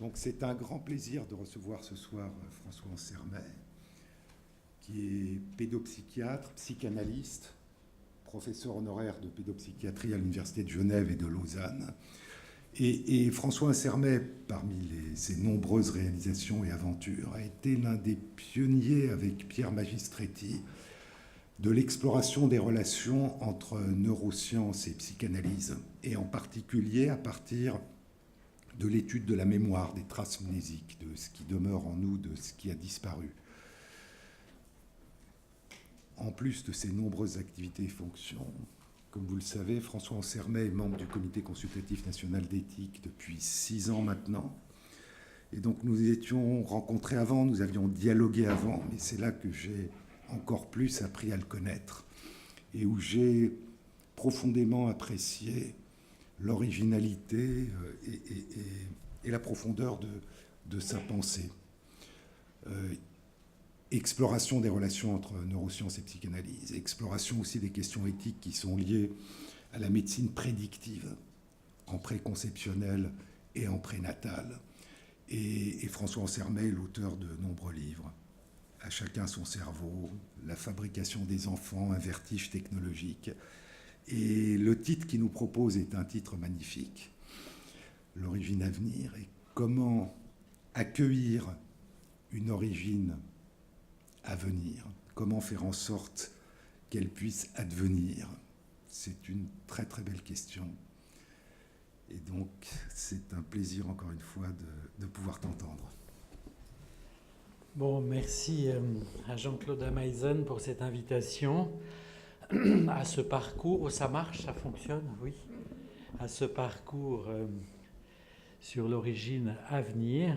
Donc c'est un grand plaisir de recevoir ce soir François Ansermet, qui est pédopsychiatre, psychanalyste, professeur honoraire de pédopsychiatrie à l'Université de Genève et de Lausanne. Et François Ansermet, parmi ses nombreuses réalisations et aventures, a été l'un des pionniers avec Pierre Magistretti de l'exploration des relations entre neurosciences et psychanalyse, et en particulier à partir de l'étude de la mémoire, des traces mnésiques, de ce qui demeure en nous, de ce qui a disparu. En plus de ses nombreuses activités et fonctions, comme vous le savez, François Ansermet est membre du Comité consultatif national d'éthique depuis 6 ans maintenant. Et donc nous étions rencontrés avant, nous avions dialogué avant, mais c'est là que j'ai encore plus appris à le connaître et où j'ai profondément apprécié l'originalité et la profondeur de sa pensée. Exploration des relations entre neurosciences et psychanalyse, exploration aussi des questions éthiques qui sont liées à la médecine prédictive, en préconceptionnel et en prénatal. Et François Ansermet est l'auteur de nombreux livres. À chacun son cerveau, la fabrication des enfants, un vertige technologique. Et le titre qu'il nous propose est un titre magnifique, L'origine à venir, et comment accueillir une origine à venir, comment faire en sorte qu'elle puisse advenir. C'est une très très belle question. Et donc c'est un plaisir encore une fois de pouvoir t'entendre. Bon, merci à Jean-Claude Ameisen pour cette invitation à ce parcours. Ça marche, ça fonctionne, oui. À ce parcours sur l'origine à venir,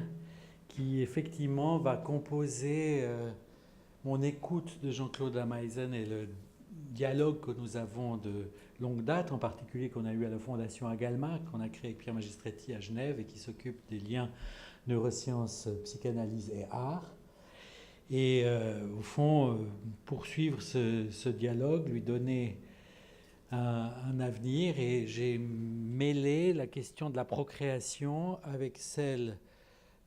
qui effectivement va composer mon écoute de Jean-Claude Ameisen et le dialogue que nous avons de longue date, en particulier qu'on a eu à la Fondation Agalma, qu'on a créé avec Pierre Magistretti à Genève et qui s'occupe des liens neurosciences, psychanalyse et art. Et au fond, poursuivre ce dialogue, lui donner un avenir. Et j'ai mêlé la question de la procréation avec celle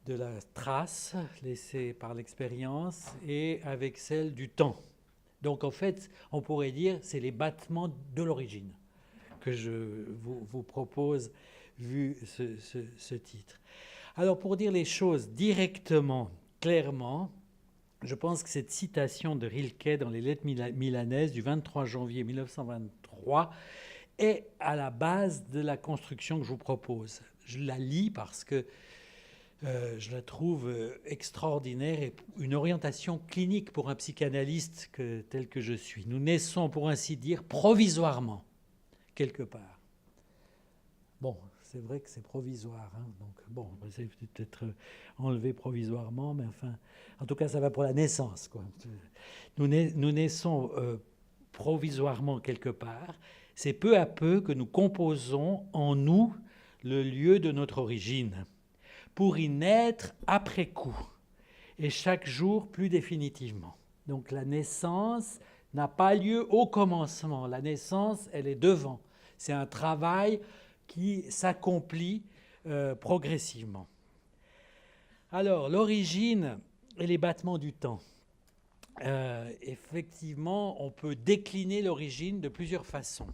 de la trace laissée par l'expérience et avec celle du temps. Donc en fait, on pourrait dire c'est les battements de l'origine que je vous propose vu ce titre. Alors pour dire les choses directement, clairement, je pense que cette citation de Rilke dans les Lettres milanaises du 23 janvier 1923 est à la base de la construction que je vous propose. Je la lis parce que je la trouve extraordinaire et une orientation clinique pour un psychanalyste tel que je suis. Nous naissons, pour ainsi dire, provisoirement, quelque part. Bon, c'est vrai que c'est provisoire, hein, donc bon, c'est peut-être enlevé provisoirement, mais enfin, en tout cas, ça va pour la naissance, quoi. Nous naissons provisoirement quelque part. C'est peu à peu que nous composons en nous le lieu de notre origine, pour y naître après coup, et chaque jour plus définitivement. Donc la naissance n'a pas lieu au commencement. La naissance, elle est devant. C'est un travail qui s'accomplit progressivement. Alors, l'origine et les battements du temps. Effectivement, on peut décliner l'origine de plusieurs façons.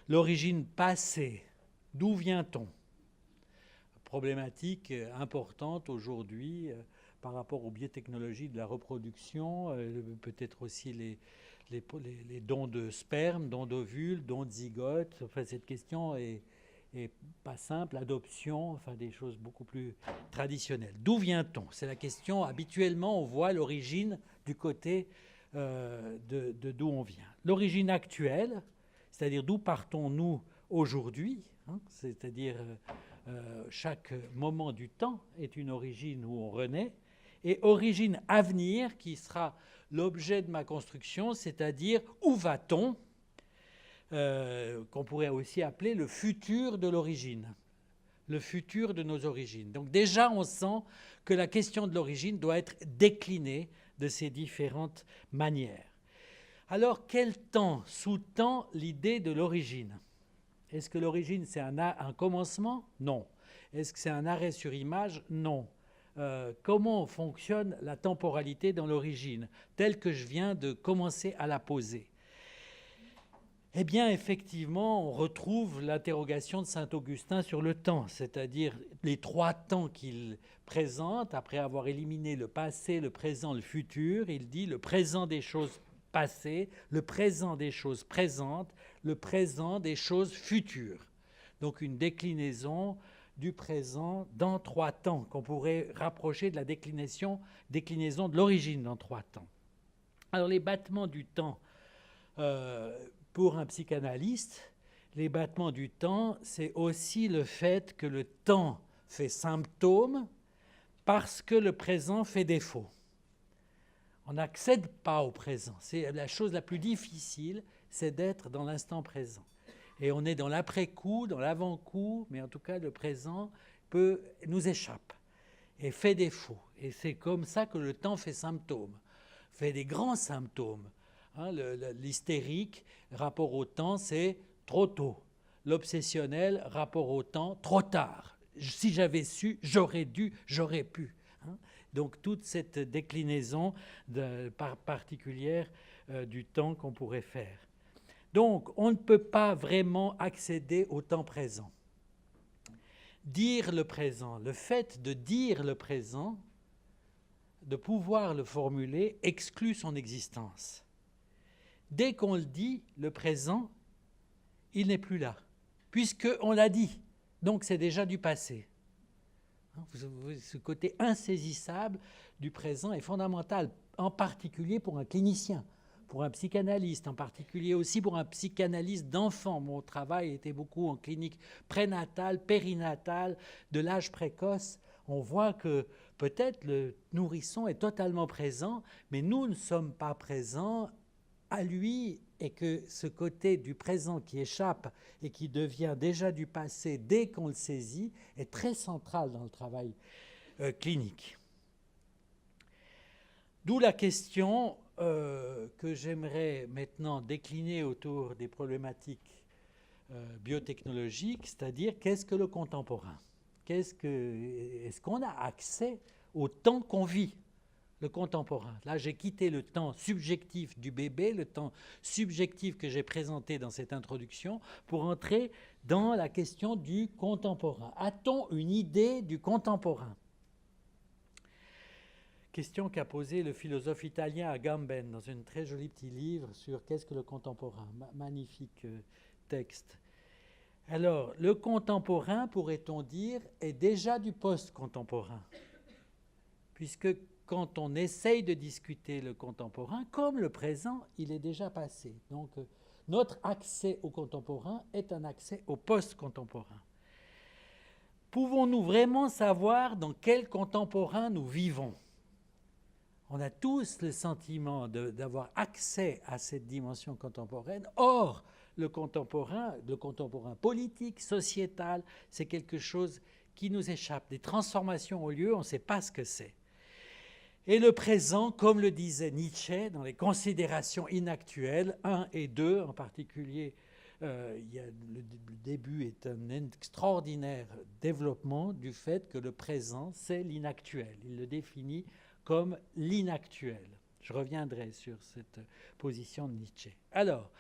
L'origine passée, d'où vient-on ? Problématique importante aujourd'hui par rapport aux biotechnologies de la reproduction, peut-être aussi les dons de sperme, dons d'ovules, dons de zygotes. Enfin, cette question est pas simple, adoption, enfin des choses beaucoup plus traditionnelles. D'où vient-on ? C'est la question. Habituellement, on voit l'origine du côté de d'où on vient. L'origine actuelle, c'est-à-dire d'où partons-nous aujourd'hui, hein, c'est-à-dire chaque moment du temps est une origine où on renaît, et origine à venir qui sera l'objet de ma construction, c'est-à-dire où va-t-on, qu'on pourrait aussi appeler le futur de l'origine, le futur de nos origines. Donc déjà, on sent que la question de l'origine doit être déclinée de ces différentes manières. Alors, quel temps sous-tend l'idée de l'origine ? Est-ce que l'origine, c'est un commencement ? Non. Est-ce que c'est un arrêt sur image? Non. Comment fonctionne la temporalité dans l'origine, telle que je viens de commencer à la poser? Eh bien, effectivement, on retrouve l'interrogation de saint Augustin sur le temps, c'est-à-dire les trois temps qu'il présente, après avoir éliminé le passé, le présent, le futur. Il dit le présent des choses passées, le présent des choses présentes, le présent des choses futures. Donc une déclinaison du présent dans trois temps, qu'on pourrait rapprocher de la déclinaison de l'origine dans trois temps. Alors les battements du temps, pour un psychanalyste, les battements du temps, c'est aussi le fait que le temps fait symptôme parce que le présent fait défaut. On n'accède pas au présent. C'est la chose la plus difficile, c'est d'être dans l'instant présent. Et on est dans l'après-coup, dans l'avant-coup, mais en tout cas, le présent nous échappe et fait défaut. Et c'est comme ça que le temps fait symptôme, fait des grands symptômes. Hein, l'hystérique, rapport au temps, c'est trop tôt. L'obsessionnel, rapport au temps, trop tard. Si j'avais su, j'aurais dû, j'aurais pu. Hein. Donc toute cette déclinaison particulière du temps qu'on pourrait faire. Donc on ne peut pas vraiment accéder au temps présent. Dire le présent, le fait de dire le présent, de pouvoir le formuler, exclut son existence. Dès qu'on le dit, le présent, il n'est plus là, puisqu'on l'a dit. Donc c'est déjà du passé. Ce côté insaisissable du présent est fondamental, en particulier pour un clinicien, pour un psychanalyste, en particulier aussi pour un psychanalyste d'enfant. Mon travail était beaucoup en clinique prénatale, périnatale, de l'âge précoce. On voit que peut-être le nourrisson est totalement présent, mais nous ne sommes pas présents à lui, et que ce côté du présent qui échappe et qui devient déjà du passé dès qu'on le saisit est très central dans le travail clinique. D'où la question que j'aimerais maintenant décliner autour des problématiques biotechnologiques, c'est-à-dire qu'est-ce que le contemporain? Est-ce qu'on a accès au temps qu'on vit? Le contemporain. Là, j'ai quitté le temps subjectif du bébé, le temps subjectif que j'ai présenté dans cette introduction, pour entrer dans la question du contemporain. A-t-on une idée du contemporain? Question qu'a posée le philosophe italien Agamben dans un très joli petit livre sur qu'est-ce que le contemporain. Magnifique texte. Alors, le contemporain, pourrait-on dire, est déjà du post-contemporain, puisque quand on essaye de discuter le contemporain, comme le présent, il est déjà passé. Donc, notre accès au contemporain est un accès au post-contemporain. Pouvons-nous vraiment savoir dans quel contemporain nous vivons? On a tous le sentiment d'avoir accès à cette dimension contemporaine. Or, le contemporain politique, sociétal, c'est quelque chose qui nous échappe. Des transformations ont lieu, on ne sait pas ce que c'est. Et le présent, comme le disait Nietzsche dans les considérations inactuelles, 1 et 2 en particulier, le début est un extraordinaire développement du fait que le présent, c'est l'inactuel. Il le définit comme l'inactuel. Je reviendrai sur cette position de Nietzsche. Alors,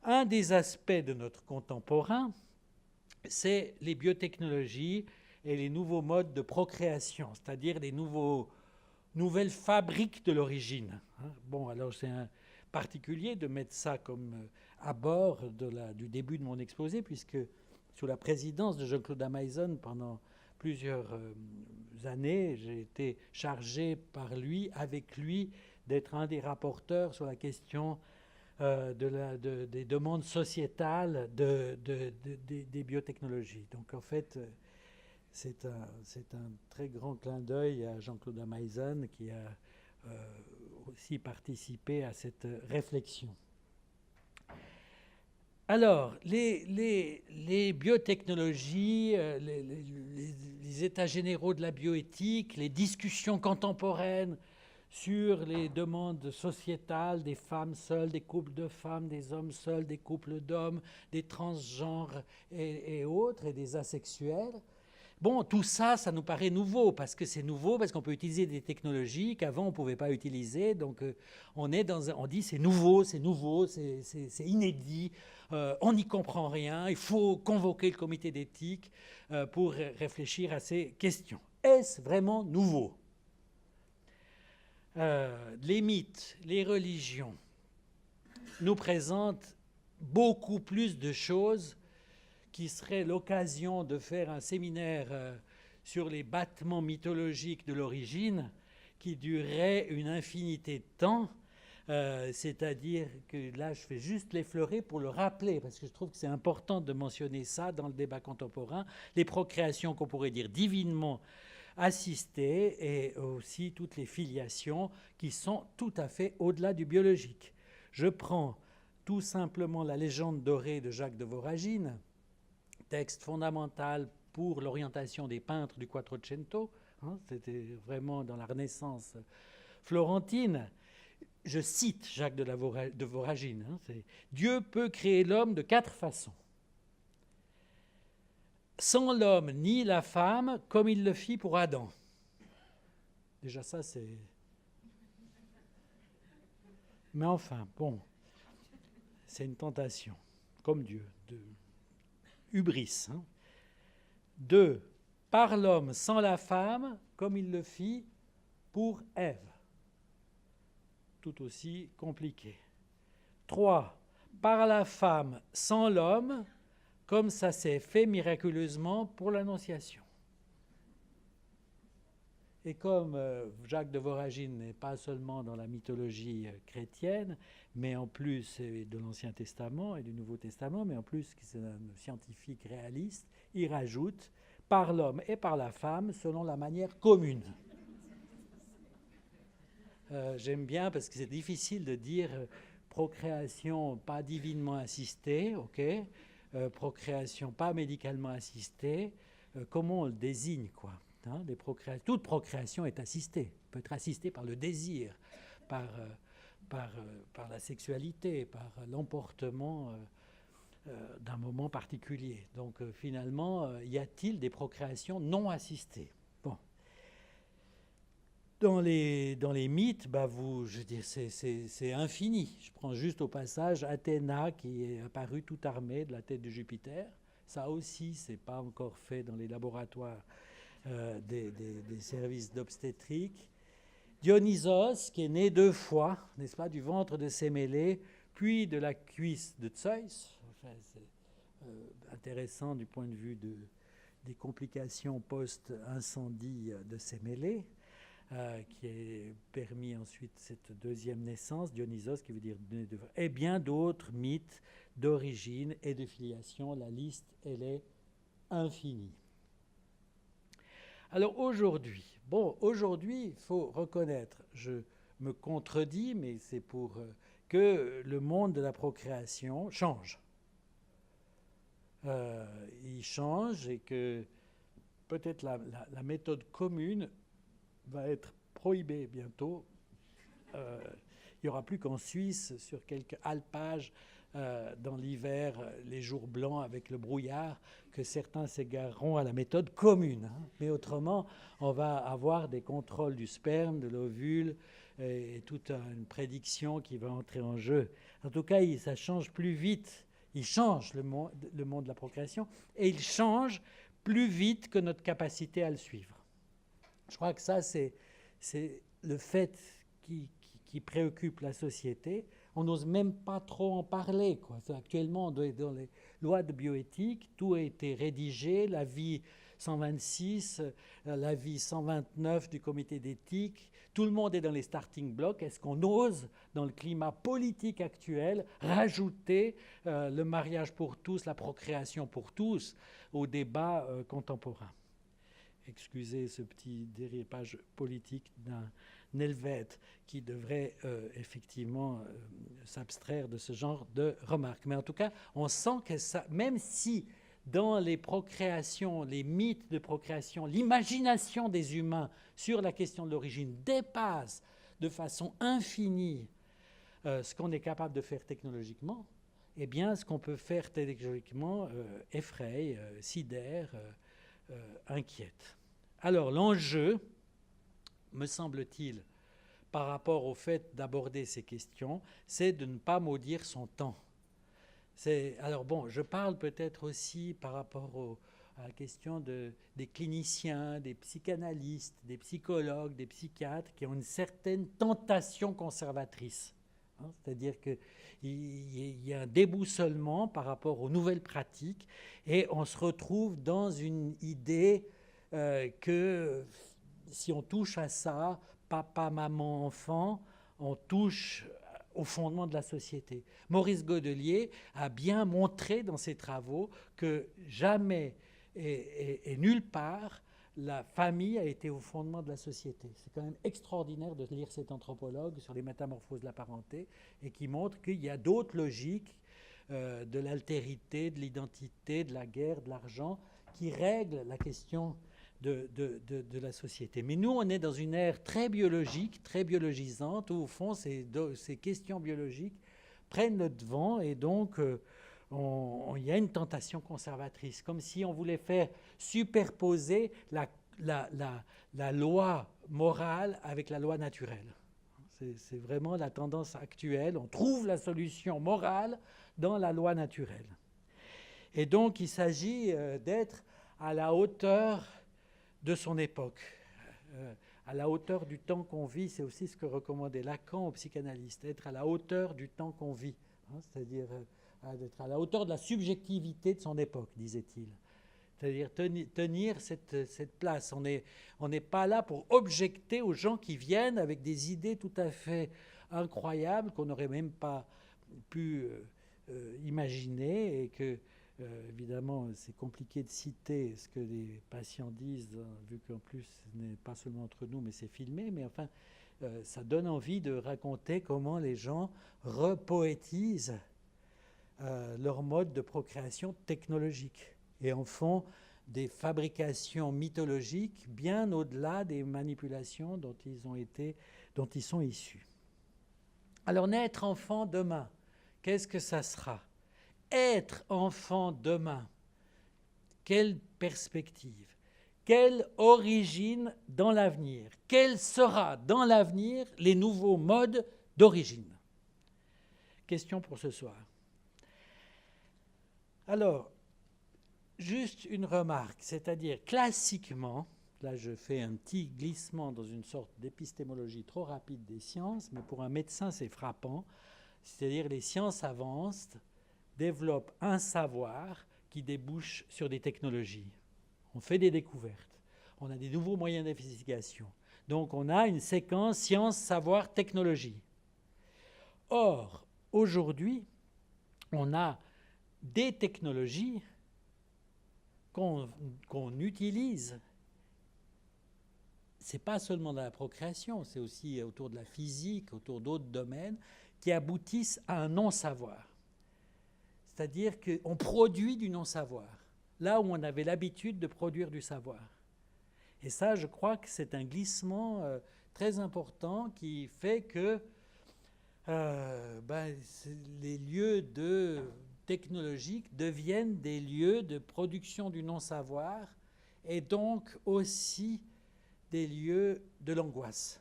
un des aspects de notre contemporain, c'est les biotechnologies et les nouveaux modes de procréation, c'est-à-dire les nouvelles fabriques de l'origine. Bon, alors c'est un particulier de mettre ça comme à bord du début de mon exposé, puisque sous la présidence de Jean-Claude Ameisen, pendant plusieurs années, j'ai été chargé par lui, avec lui, d'être un des rapporteurs sur la question des demandes sociétales des biotechnologies. Donc en fait, c'est un très grand clin d'œil à Jean-Claude Ameisen qui a aussi participé à cette réflexion. Alors, les biotechnologies, les états généraux de la bioéthique, les discussions contemporaines sur les demandes sociétales des femmes seules, des couples de femmes, des hommes seuls, des couples d'hommes, des transgenres et autres, et des asexuels, Bon, tout ça, ça nous paraît nouveau, parce que c'est nouveau, parce qu'on peut utiliser des technologies qu'avant on ne pouvait pas utiliser. Donc on dit c'est nouveau, c'est inédit, on n'y comprend rien, il faut convoquer le comité d'éthique pour réfléchir à ces questions. Est-ce vraiment nouveau? Les mythes, les religions nous présentent beaucoup plus de choses qui serait l'occasion de faire un séminaire sur les battements mythologiques de l'origine qui durerait une infinité de temps. C'est-à-dire que là, je fais juste l'effleurer pour le rappeler, parce que je trouve que c'est important de mentionner ça dans le débat contemporain, les procréations qu'on pourrait dire divinement assistées et aussi toutes les filiations qui sont tout à fait au-delà du biologique. Je prends tout simplement la légende dorée de Jacques de Voragine, texte fondamental pour l'orientation des peintres du Quattrocento. C'était vraiment dans la Renaissance florentine. Je cite Jacques de Voragine. Dieu peut créer l'homme de 4 façons. Sans l'homme ni la femme, comme il le fit pour Adam. Déjà ça, c'est... Mais enfin, bon, c'est une tentation, comme Dieu, de hubris. 2. Par l'homme sans la femme, comme il le fit pour Ève. Tout aussi compliqué. 3. Par la femme sans l'homme, comme ça s'est fait miraculeusement pour l'Annonciation. Et comme Jacques de Voragine n'est pas seulement dans la mythologie chrétienne, mais en plus de l'Ancien Testament et du Nouveau Testament, mais en plus c'est un scientifique réaliste, il rajoute par l'homme et par la femme selon la manière commune. J'aime bien parce que c'est difficile de dire procréation pas divinement assistée, ok, procréation pas médicalement assistée, comment on le désigne, quoi. Toute procréation est assistée, peut être assistée par le désir, par la sexualité, par l'emportement d'un moment particulier. Donc finalement, y a-t-il des procréations non assistées? Bon. Dans les mythes, je veux dire, c'est infini. Je prends juste au passage Athéna qui est apparue toute armée de la tête de Jupiter. Ça aussi, c'est pas encore fait dans les laboratoires des services d'obstétrique. Dionysos, qui est né 2 fois, n'est-ce pas, du ventre de Sémélé, puis de la cuisse de Zeus. Enfin, c'est intéressant du point de vue des complications post-incendie de Sémélé, qui a permis ensuite cette deuxième naissance, Dionysos, qui veut dire né 2 fois, et bien d'autres mythes d'origine et de filiation. La liste, elle est infinie. Alors aujourd'hui, il faut reconnaître, je me contredis, mais c'est pour que le monde de la procréation change. Il change et que peut-être la méthode commune va être prohibée bientôt. Il n'y aura plus qu'en Suisse, sur quelques alpages, dans l'hiver, les jours blancs avec le brouillard, que certains s'égareront à la méthode commune. Mais autrement, on va avoir des contrôles du sperme, de l'ovule, et toute une prédiction qui va entrer en jeu. En tout cas, ça change plus vite. Il change le monde de la procréation, et il change plus vite que notre capacité à le suivre. Je crois que ça, c'est le fait qui préoccupe la société. On n'ose même pas trop en parler, quoi. Actuellement, dans les lois de bioéthique, tout a été rédigé, l'avis 126, l'avis 129 du comité d'éthique, tout le monde est dans les starting blocks. Est-ce qu'on ose, dans le climat politique actuel, rajouter le mariage pour tous, la procréation pour tous, au débat contemporain? Excusez ce petit dérapage politique d'un Helvète qui devrait effectivement s'abstraire de ce genre de remarques. Mais en tout cas, on sent que ça, même si dans les procréations, les mythes de procréation, l'imagination des humains sur la question de l'origine dépasse de façon infinie ce qu'on est capable de faire technologiquement, eh bien, ce qu'on peut faire technologiquement effraie, sidère, inquiète. Alors l'enjeu, me semble-t-il, par rapport au fait d'aborder ces questions, c'est de ne pas maudire son temps. Alors bon, je parle peut-être aussi par rapport à la question des cliniciens, des psychanalystes, des psychologues, des psychiatres qui ont une certaine tentation conservatrice. C'est-à-dire qu'il y a un déboussolement par rapport aux nouvelles pratiques et on se retrouve dans une idée que si on touche à ça, papa, maman, enfant, on touche au fondement de la société. Maurice Godelier a bien montré dans ses travaux que jamais et nulle part la famille a été au fondement de la société. C'est quand même extraordinaire de lire cet anthropologue sur les métamorphoses de la parenté et qui montre qu'il y a d'autres logiques de l'altérité, de l'identité, de la guerre, de l'argent, qui règlent la question de la société. Mais nous, on est dans une ère très biologique, très biologisante, où au fond, ces questions biologiques prennent le devant et donc il y a une tentation conservatrice, comme si on voulait faire superposer la loi morale avec la loi naturelle. C'est vraiment la tendance actuelle. On trouve la solution morale dans la loi naturelle. Et donc, il s'agit d'être à la hauteur de son époque, à la hauteur du temps qu'on vit. C'est aussi ce que recommandait Lacan aux psychanalystes, être à la hauteur du temps qu'on vit, c'est-à-dire d'être à la hauteur de la subjectivité de son époque, disait-il. C'est-à-dire tenir cette place. On n'est pas là pour objecter aux gens qui viennent avec des idées tout à fait incroyables qu'on n'aurait même pas pu imaginer et que, évidemment, c'est compliqué de citer ce que les patients disent, vu qu'en plus, ce n'est pas seulement entre nous, mais c'est filmé. Mais enfin, ça donne envie de raconter comment les gens repoétisent leur mode de procréation technologique et en font des fabrications mythologiques bien au-delà des manipulations dont ils sont issus. Alors, naître enfant demain, qu'est-ce que ça sera? Être enfant demain, quelle perspective? Quelle origine dans l'avenir? Quels sera dans l'avenir les nouveaux modes d'origine? Question pour ce soir. Alors, juste une remarque, c'est-à-dire classiquement, là je fais un petit glissement dans une sorte d'épistémologie trop rapide des sciences, mais pour un médecin c'est frappant, c'est-à-dire les sciences avancent, développent un savoir qui débouche sur des technologies. On fait des découvertes, on a des nouveaux moyens d'investigation. Donc on a une séquence science, savoir, technologie. Or, aujourd'hui, on a des technologies qu'on utilise. Ce n'est pas seulement dans la procréation, c'est aussi autour de la physique, autour d'autres domaines, qui aboutissent à un non-savoir. C'est-à-dire qu'on produit du non-savoir, là où on avait l'habitude de produire du savoir. Et ça, je crois que c'est un glissement très important qui fait que les lieux technologiques deviennent des lieux de production du non-savoir et donc aussi des lieux de l'angoisse.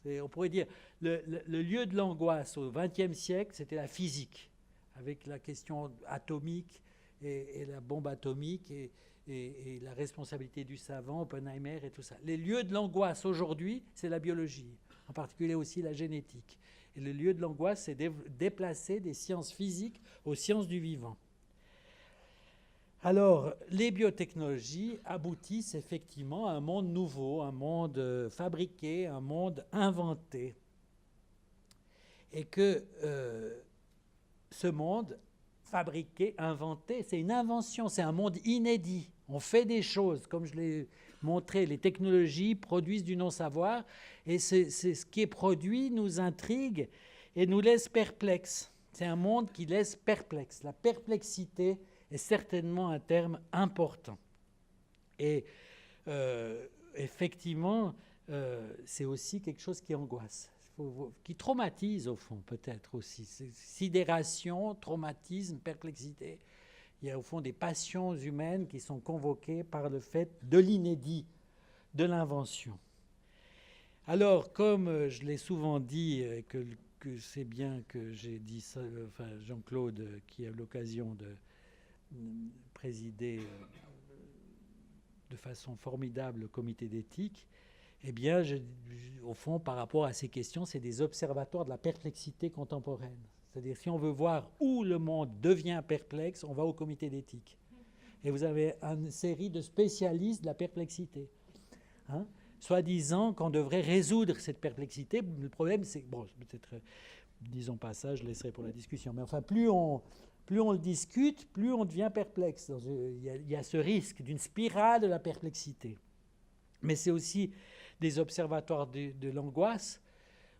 On pourrait dire le lieu de l'angoisse au XXe siècle, c'était la physique, avec la question atomique et la bombe atomique et la responsabilité du savant, Oppenheimer et tout ça. Les lieux de l'angoisse aujourd'hui, c'est la biologie, en particulier aussi la génétique. Et le lieu de l'angoisse, c'est déplacer des sciences physiques aux sciences du vivant. Alors, les biotechnologies aboutissent effectivement à un monde nouveau, un monde fabriqué, un monde inventé. Et que ce monde fabriqué, inventé, c'est une invention, c'est un monde inédit. On fait des choses, comme je l'ai montré, les technologies produisent du non-savoir, et c'est ce qui est produit nous intrigue et nous laisse perplexes. C'est un monde qui laisse perplexe. La perplexité est certainement un terme important. Et effectivement, c'est aussi quelque chose qui angoisse, qui traumatise au fond peut-être aussi. Sidération, traumatisme, perplexité. Il y a au fond des passions humaines qui sont convoquées par le fait de l'inédit, de l'invention. Alors, comme je l'ai souvent dit, que c'est bien que j'ai dit ça, enfin Jean-Claude, qui a l'occasion de présider de façon formidable le comité d'éthique, eh bien, au fond, par rapport à ces questions, c'est des observatoires de la perplexité contemporaine. C'est-à-dire, si on veut voir où le monde devient perplexe, on va au comité d'éthique. Et vous avez une série de spécialistes de la perplexité. Hein, soi-disant qu'on devrait résoudre cette perplexité. Le problème, c'est... Bon, peut-être, disons pas ça, je laisserai pour la discussion. Mais enfin, plus on le discute, plus on devient perplexe. Il y a ce risque d'une spirale de la perplexité. Mais c'est aussi des observatoires de l'angoisse.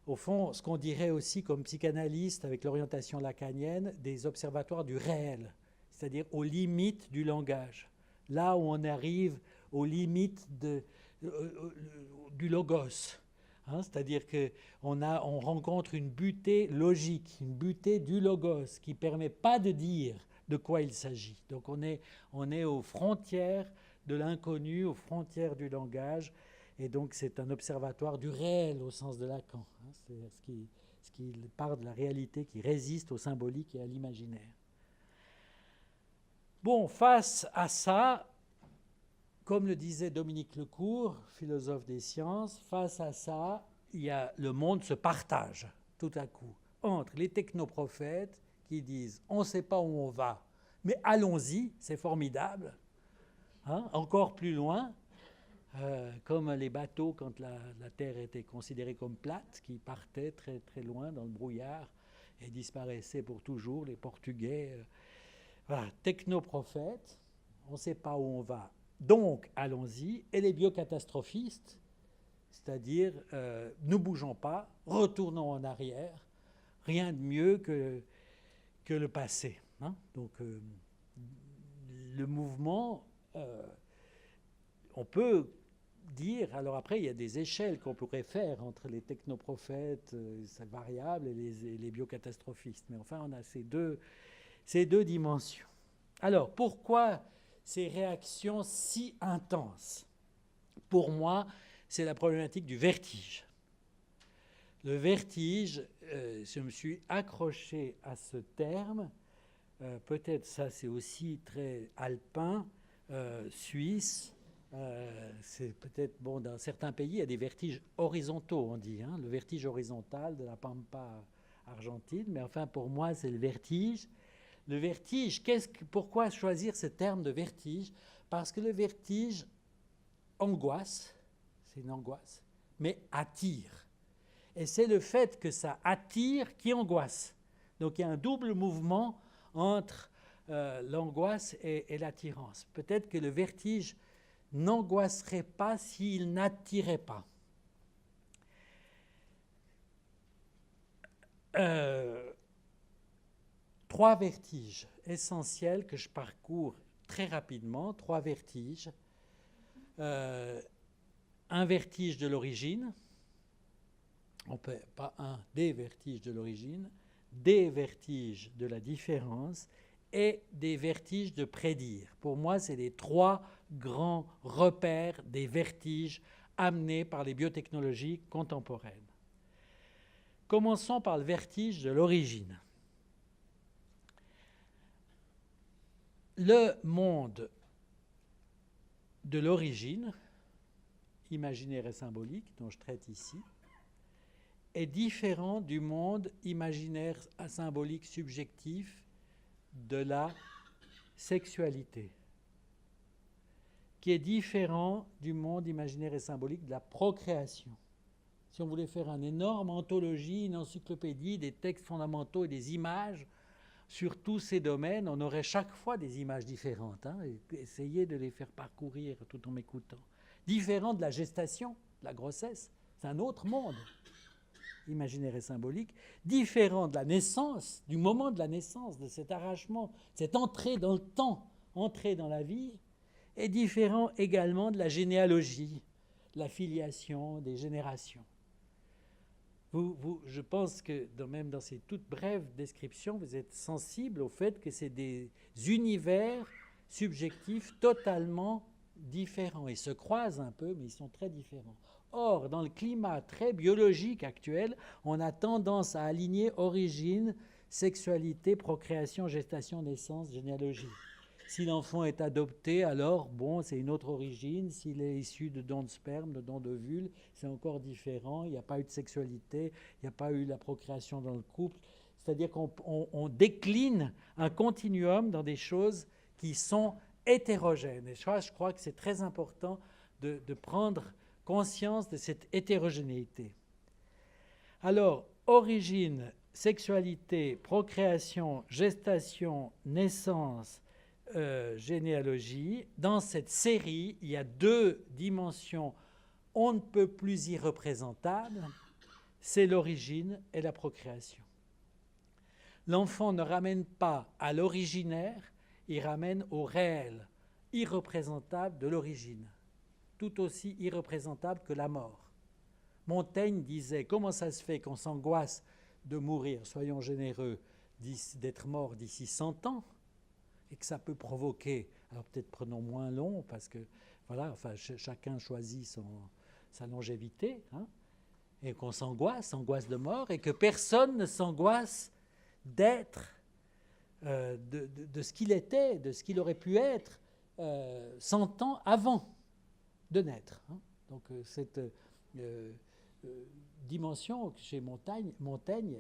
Au fond, ce qu'on dirait aussi comme psychanalyste avec l'orientation lacanienne, des observatoires du réel, c'est-à-dire aux limites du langage. Là où on arrive aux limites du logos. Hein, c'est-à-dire qu'on rencontre une butée logique, une butée du logos qui ne permet pas de dire de quoi il s'agit. Donc on est aux frontières de l'inconnu, aux frontières du langage, et donc c'est un observatoire du réel au sens de Lacan. Hein, c'est ce qui part de la réalité qui résiste au symbolique et à l'imaginaire. Bon, face à ça, comme le disait Dominique Lecourt, philosophe des sciences, face à ça, le monde se partage tout à coup entre les technoprophètes qui disent « on ne sait pas où on va, mais allons-y, c'est formidable hein, », encore plus loin, comme les bateaux quand la Terre était considérée comme plate, qui partaient très très loin dans le brouillard et disparaissaient pour toujours, les Portugais. Voilà, technoprophètes, on ne sait pas où on va, donc allons-y, et les biocatastrophistes, c'est-à-dire ne bougeons pas, retournons en arrière, rien de mieux que le passé. Hein. Donc le mouvement, on peut dire, alors après il y a des échelles qu'on pourrait faire entre les technoprophètes, c'est variable, et les biocatastrophistes, mais enfin on a ces deux dimensions. Alors pourquoi ces réactions si intenses? Pour moi, c'est la problématique du vertige. Le vertige, je me suis accroché à ce terme, peut-être ça c'est aussi très alpin, suisse, c'est peut-être, bon, dans certains pays, il y a des vertiges horizontaux, on dit, hein, le vertige horizontal de la Pampa argentine, mais enfin pour moi c'est le vertige. Le vertige, pourquoi choisir ce terme de vertige? Parce que le vertige angoisse, c'est une angoisse, mais attire. Et c'est le fait que ça attire qui angoisse. Donc il y a un double mouvement entre l'angoisse et l'attirance. Peut-être que le vertige n'angoisserait pas s'il n'attirait pas. Trois vertiges essentiels que je parcours très rapidement, trois vertiges. Un vertige de l'origine, on peut pas des vertiges de l'origine, des vertiges de la différence et des vertiges de prédire. Pour moi, c'est les trois grands repères des vertiges amenés par les biotechnologies contemporaines. Commençons par le vertige de l'origine. Le monde de l'origine, imaginaire et symbolique, dont je traite ici, est différent du monde imaginaire et symbolique subjectif de la sexualité, qui est différent du monde imaginaire et symbolique de la procréation. Si on voulait faire une énorme anthologie, une encyclopédie des textes fondamentaux et des images sur tous ces domaines, on aurait chaque fois des images différentes. Hein, et essayer de les faire parcourir tout en m'écoutant. Différent de la gestation, de la grossesse, c'est un autre monde imaginaire et symbolique, différent de la naissance, du moment de la naissance, de cet arrachement, cette entrée dans le temps, entrée dans la vie, et différent également de la généalogie, de la filiation, des générations. Je pense que même dans ces toutes brèves descriptions, vous êtes sensible au fait que c'est des univers subjectifs totalement différents. Ils se croisent un peu, mais ils sont très différents. Or, dans le climat très biologique actuel, on a tendance à aligner origine, sexualité, procréation, gestation, naissance, généalogie. Si l'enfant est adopté, alors, bon, c'est une autre origine. S'il est issu de dons de sperme, de dons d'ovules, c'est encore différent. Il n'y a pas eu de sexualité, il n'y a pas eu la procréation dans le couple. C'est-à-dire qu'on décline un continuum dans des choses qui sont hétérogènes. Et ça, je crois que c'est très important de prendre conscience de cette hétérogénéité. Alors, origine, sexualité, procréation, gestation, naissance, généalogie, dans cette série, il y a deux dimensions on ne peut plus irreprésentables, c'est l'origine et la procréation. L'enfant ne ramène pas à l'originaire, il ramène au réel, irreprésentable de l'origine, tout aussi irreprésentable que la mort. Montaigne disait, comment ça se fait qu'on s'angoisse de mourir, soyons généreux, d'être mort d'ici 100 ans, et que ça peut provoquer, alors peut-être prenons moins long, parce que voilà, enfin, chacun choisit sa longévité, hein, et qu'on s'angoisse de mort, et que personne ne s'angoisse d'être, de ce qu'il était, de ce qu'il aurait pu être 100 ans avant de naître. Hein. Donc cette dimension chez Montaigne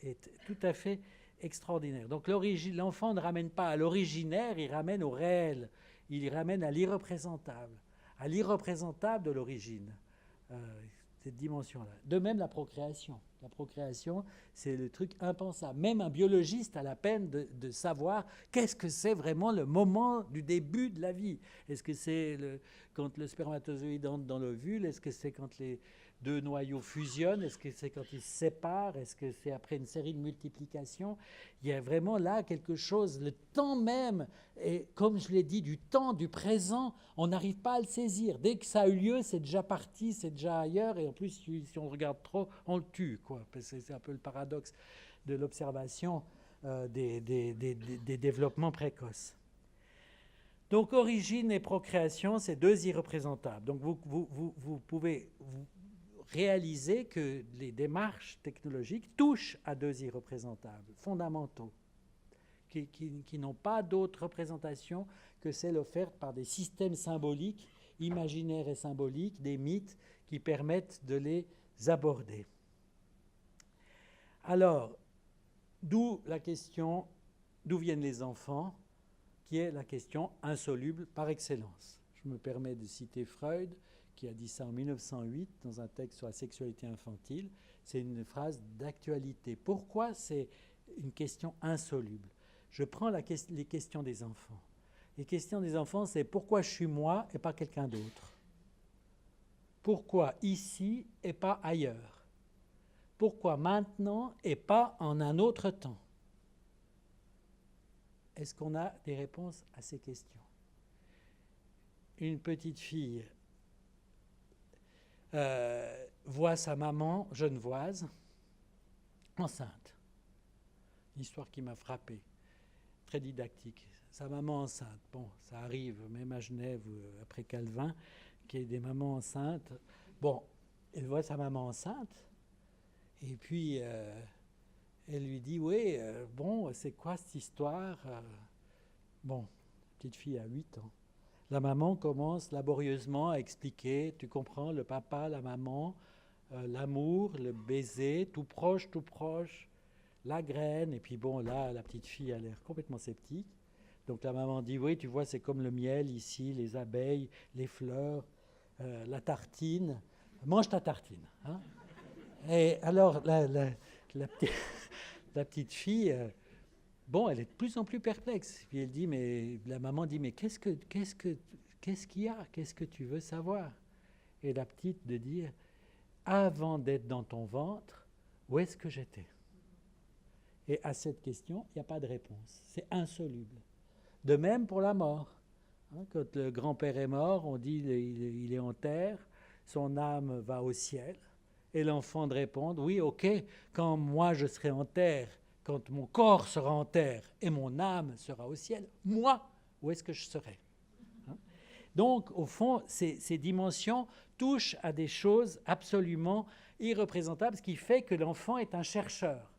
est tout à fait extraordinaire. Donc l'enfant ne ramène pas à l'originaire, il ramène au réel, il ramène à l'irreprésentable de l'origine, cette dimension-là. De même la procréation. La procréation, c'est le truc impensable. Même un biologiste a la peine de savoir qu'est-ce que c'est vraiment le moment du début de la vie. Est-ce que c'est quand le spermatozoïde entre dans l'ovule? Est-ce que c'est quand les deux noyaux fusionnent? Est-ce que c'est quand ils se séparent? Est-ce que c'est après une série de multiplications? Il y a vraiment là quelque chose, le temps même, et comme je l'ai dit, du temps, du présent, on n'arrive pas à le saisir. Dès que ça a eu lieu, c'est déjà parti, c'est déjà ailleurs, et en plus, si on regarde trop, on le tue, quoi. C'est un peu le paradoxe de l'observation des développements précoces. Donc, origine et procréation, c'est deux irreprésentables. Donc, vous pouvez réaliser que les démarches technologiques touchent à deux irreprésentables fondamentaux, qui n'ont pas d'autre représentation que celle offerte par des systèmes symboliques, imaginaires et symboliques, des mythes qui permettent de les aborder. Alors, d'où la question, d'où viennent les enfants, qui est la question insoluble par excellence. Je me permets de citer Freud, qui a dit ça en 1908 dans un texte sur la sexualité infantile. C'est une phrase d'actualité. Pourquoi c'est une question insoluble? Je prends les questions des enfants. Les questions des enfants, c'est pourquoi je suis moi et pas quelqu'un d'autre? Pourquoi ici et pas ailleurs? Pourquoi maintenant et pas en un autre temps? Est-ce qu'on a des réponses à ces questions? Une petite fille voit sa maman genevoise enceinte. Une histoire qui m'a frappé, très didactique. Sa maman enceinte. Bon, ça arrive, même à Genève, après Calvin, qu'il y ait des mamans enceintes. Bon, elle voit sa maman enceinte, et puis elle lui dit, oui, bon, c'est quoi cette histoire? Bon, petite fille à 8 ans. La maman commence laborieusement à expliquer, tu comprends, le papa, la maman, l'amour, le baiser, tout proche, la graine. Et puis bon, là, la petite fille a l'air complètement sceptique. Donc la maman dit, oui, tu vois, c'est comme le miel ici, les abeilles, les fleurs, la tartine. Mange ta tartine. Hein. Et alors, la petite fille... Bon, elle est de plus en plus perplexe. Puis elle dit, mais la maman dit, mais qu'est-ce qu'il y a? Qu'est-ce que tu veux savoir? Et la petite de dire, avant d'être dans ton ventre, où est-ce que j'étais? Et à cette question, il n'y a pas de réponse. C'est insoluble. De même pour la mort. Hein, quand le grand-père est mort, on dit il est en terre, son âme va au ciel. Et l'enfant de répondre, oui, ok, quand moi je serai en terre, quand mon corps sera en terre et mon âme sera au ciel, moi, où est-ce que je serai? Donc, au fond, ces dimensions touchent à des choses absolument irreprésentables, ce qui fait que l'enfant est un chercheur.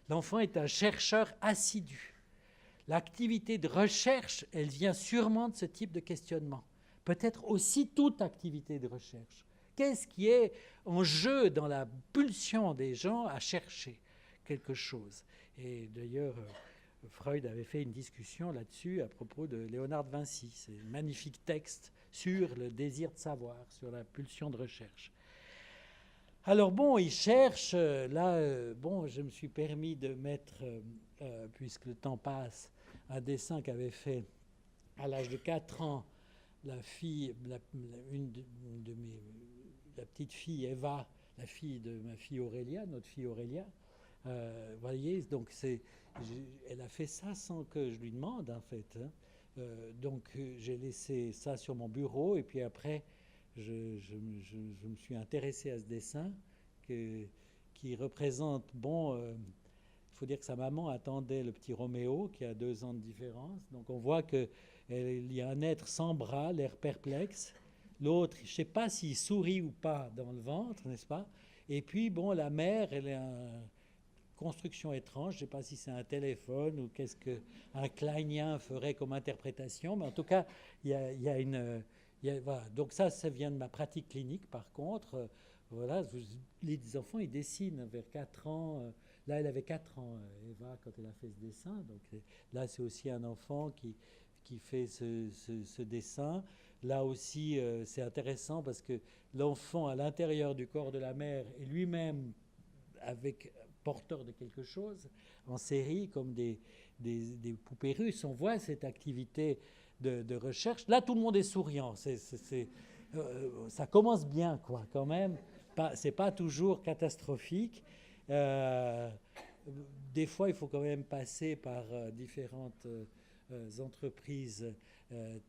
L'enfant est un chercheur assidu. L'activité de recherche, elle vient sûrement de ce type de questionnement. Peut-être aussi toute activité de recherche. Qu'est-ce qui est en jeu dans la pulsion des gens à chercher quelque chose? Et d'ailleurs, Freud avait fait une discussion là-dessus à propos de Léonard de Vinci. C'est un magnifique texte sur le désir de savoir, sur la pulsion de recherche. Alors bon, il cherche, bon, je me suis permis de mettre, puisque le temps passe, un dessin qu'avait fait à l'âge de 4 ans la fille, la petite fille Eva, la fille de ma fille Aurélia, notre fille Aurélia. Voyez, donc elle a fait ça sans que je lui demande en fait. Donc j'ai laissé ça sur mon bureau et puis après je me suis intéressé à ce dessin qui représente, bon, il faut dire que sa maman attendait le petit Roméo qui a 2 ans de différence. Donc on voit qu'il y a un être sans bras, l'air perplexe. L'autre, je ne sais pas s'il sourit ou pas dans le ventre, n'est-ce pas? Et puis, bon, la mère, elle est une construction étrange. Je ne sais pas si c'est un téléphone ou qu'est-ce qu'un kleinien ferait comme interprétation. Mais en tout cas, il y a une... voilà. Donc ça vient de ma pratique clinique, par contre. Voilà, les enfants, ils dessinent vers 4 ans. Là, elle avait 4 ans, Eva, quand elle a fait ce dessin. Donc là, c'est aussi un enfant qui fait ce dessin. Là aussi, c'est intéressant parce que l'enfant, à l'intérieur du corps de la mère, est lui-même porteur de quelque chose, en série, comme des poupées russes. On voit cette activité de recherche. Là, tout le monde est souriant. Ça commence bien, quoi, quand même. C'est pas toujours catastrophique. Des fois, il faut quand même passer par différentes entreprises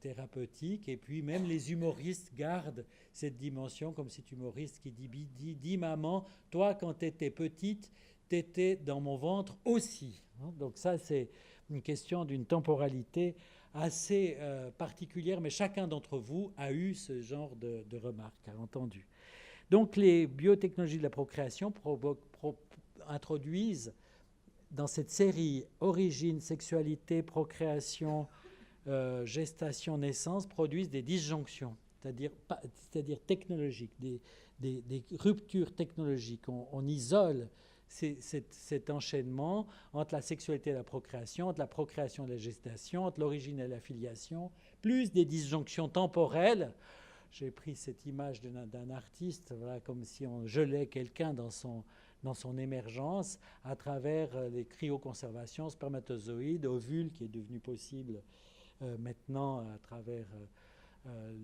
thérapeutiques. Et puis, même les humoristes gardent cette dimension, comme cet humoriste qui dit maman, toi, quand tu étais petite, tu étais dans mon ventre aussi. Donc ça, c'est une question d'une temporalité assez particulière, mais chacun d'entre vous a eu ce genre de remarques, a entendu. Donc les biotechnologies de la procréation introduisent dans cette série origine, sexualité, procréation, gestation, naissance, produisent des disjonctions, c'est-à-dire technologiques, des ruptures technologiques. On isole cet enchaînement entre la sexualité et la procréation, entre la procréation et la gestation, entre l'origine et la filiation, plus des disjonctions temporelles. J'ai pris cette image d'un artiste, voilà, comme si on gelait quelqu'un dans son émergence à travers les cryoconservations, spermatozoïdes, ovules, qui est devenu possible maintenant à travers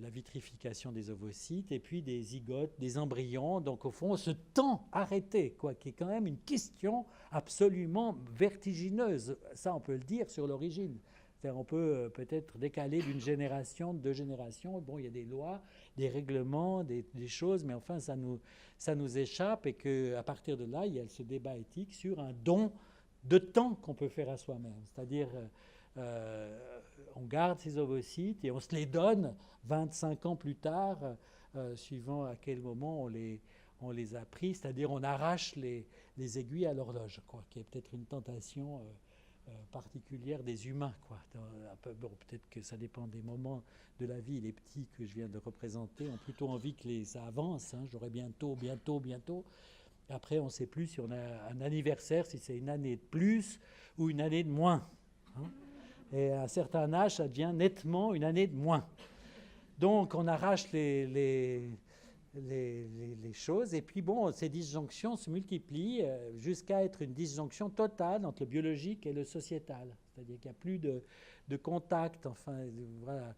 la vitrification des ovocytes, et puis des zygotes, des embryons. Donc au fond, ce temps arrêté, quoi, qui est quand même une question absolument vertigineuse. Ça, on peut le dire sur l'origine. On peut peut-être décaler d'une génération, 2 générations. Bon, il y a des lois, des règlements, des choses, mais enfin, ça nous échappe et qu'à partir de là, il y a ce débat éthique sur un don de temps qu'on peut faire à soi-même. C'est-à-dire, on garde ses ovocytes et on se les donne 25 ans plus tard, suivant à quel moment on les a pris. C'est-à-dire, on arrache les aiguilles à l'horloge, quoi, qui est peut-être une tentation particulière des humains, quoi. Bon, peut-être que ça dépend des moments de la vie. Les petits que je viens de représenter ont plutôt envie que ça avance. J'aurai bientôt. Après, on ne sait plus si on a un anniversaire, si c'est une année de plus ou une année de moins. Et à un certain âge, ça devient nettement une année de moins. Donc, on arrache les choses. Et puis, bon, ces disjonctions se multiplient jusqu'à être une disjonction totale entre le biologique et le sociétal. C'est-à-dire qu'il n'y a plus de contact. Enfin, voilà.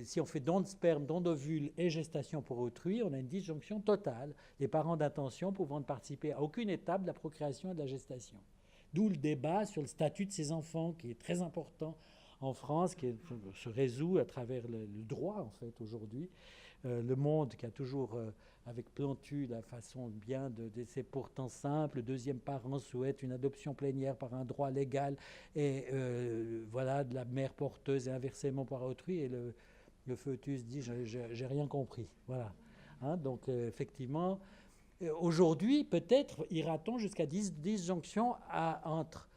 Si on fait don de sperme, don d'ovule et gestation pour autrui, on a une disjonction totale. Les parents d'intention pouvant ne participer à aucune étape de la procréation et de la gestation. D'où le débat sur le statut de ces enfants, qui est très important en France, qui se résout à travers le droit, en fait, aujourd'hui. Le Monde qui a toujours, avec Plantu, la façon bien c'est pourtant simple. Le deuxième parent souhaite une adoption plénière par un droit légal et voilà, de la mère porteuse et inversement par autrui. Et le foetus dit j'ai rien compris. Voilà. Hein, donc effectivement, aujourd'hui, peut-être ira-t-on jusqu'à disjonction entre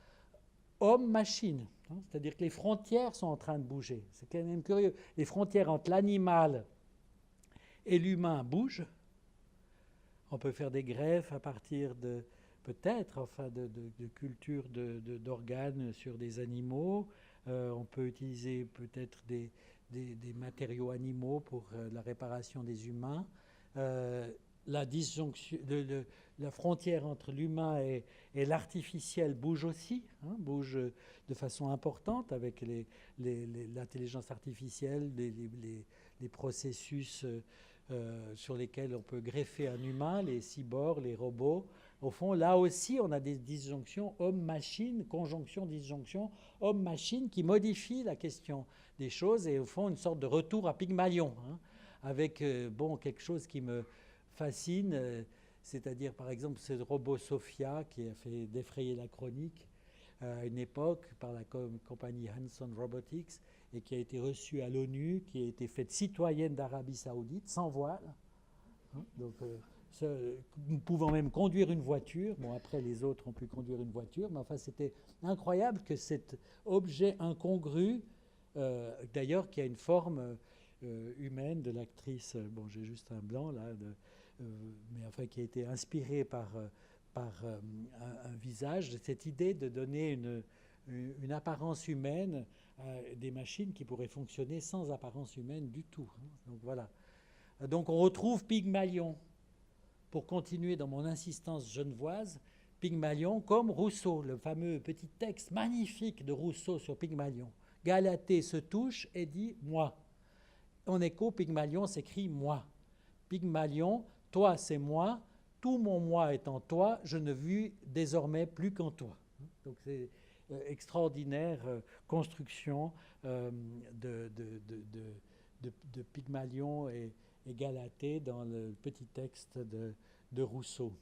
homme-machine. Hein, c'est-à-dire que les frontières sont en train de bouger. C'est quand même curieux. Les frontières entre l'animal et l'humain bougent. On peut faire des greffes à partir de, peut-être, enfin, de culture d'organes sur des animaux. On peut utiliser peut-être des matériaux animaux pour la réparation des humains. La disjonction, la frontière entre l'humain et l'artificiel bouge aussi, hein, bouge de façon importante avec l'intelligence artificielle, les processus sur lesquels on peut greffer un humain, les cyborgs, les robots. Au fond, là aussi, on a des disjonctions homme-machine, conjonction-disjonction, homme-machine qui modifient la question des choses et au fond, une sorte de retour à Pygmalion, hein, avec bon, quelque chose qui me fascine, c'est-à-dire par exemple ce robot Sophia qui a fait défrayer la chronique à une époque par la compagnie Hanson Robotics et qui a été reçue à l'ONU, qui a été faite citoyenne d'Arabie Saoudite sans voile. Hein, donc, nous pouvons même conduire une voiture. Bon, après les autres ont pu conduire une voiture, mais enfin c'était incroyable que cet objet incongru, d'ailleurs qui a une forme humaine de l'actrice, bon j'ai juste un blanc là, mais enfin qui a été inspiré par un visage, cette idée de donner une apparence humaine à des machines qui pourraient fonctionner sans apparence humaine du tout. Donc voilà. Donc on retrouve Pygmalion, pour continuer dans mon insistance genevoise, Pygmalion comme Rousseau, le fameux petit texte magnifique de Rousseau sur Pygmalion. Galatée se touche et dit « moi ». En écho, Pygmalion s'écrit « moi ». Pygmalion, toi c'est moi, tout mon moi est en toi, je ne vis désormais plus qu'en toi. Donc c'est extraordinaire construction de Pygmalion et Galatée dans le petit texte de Rousseau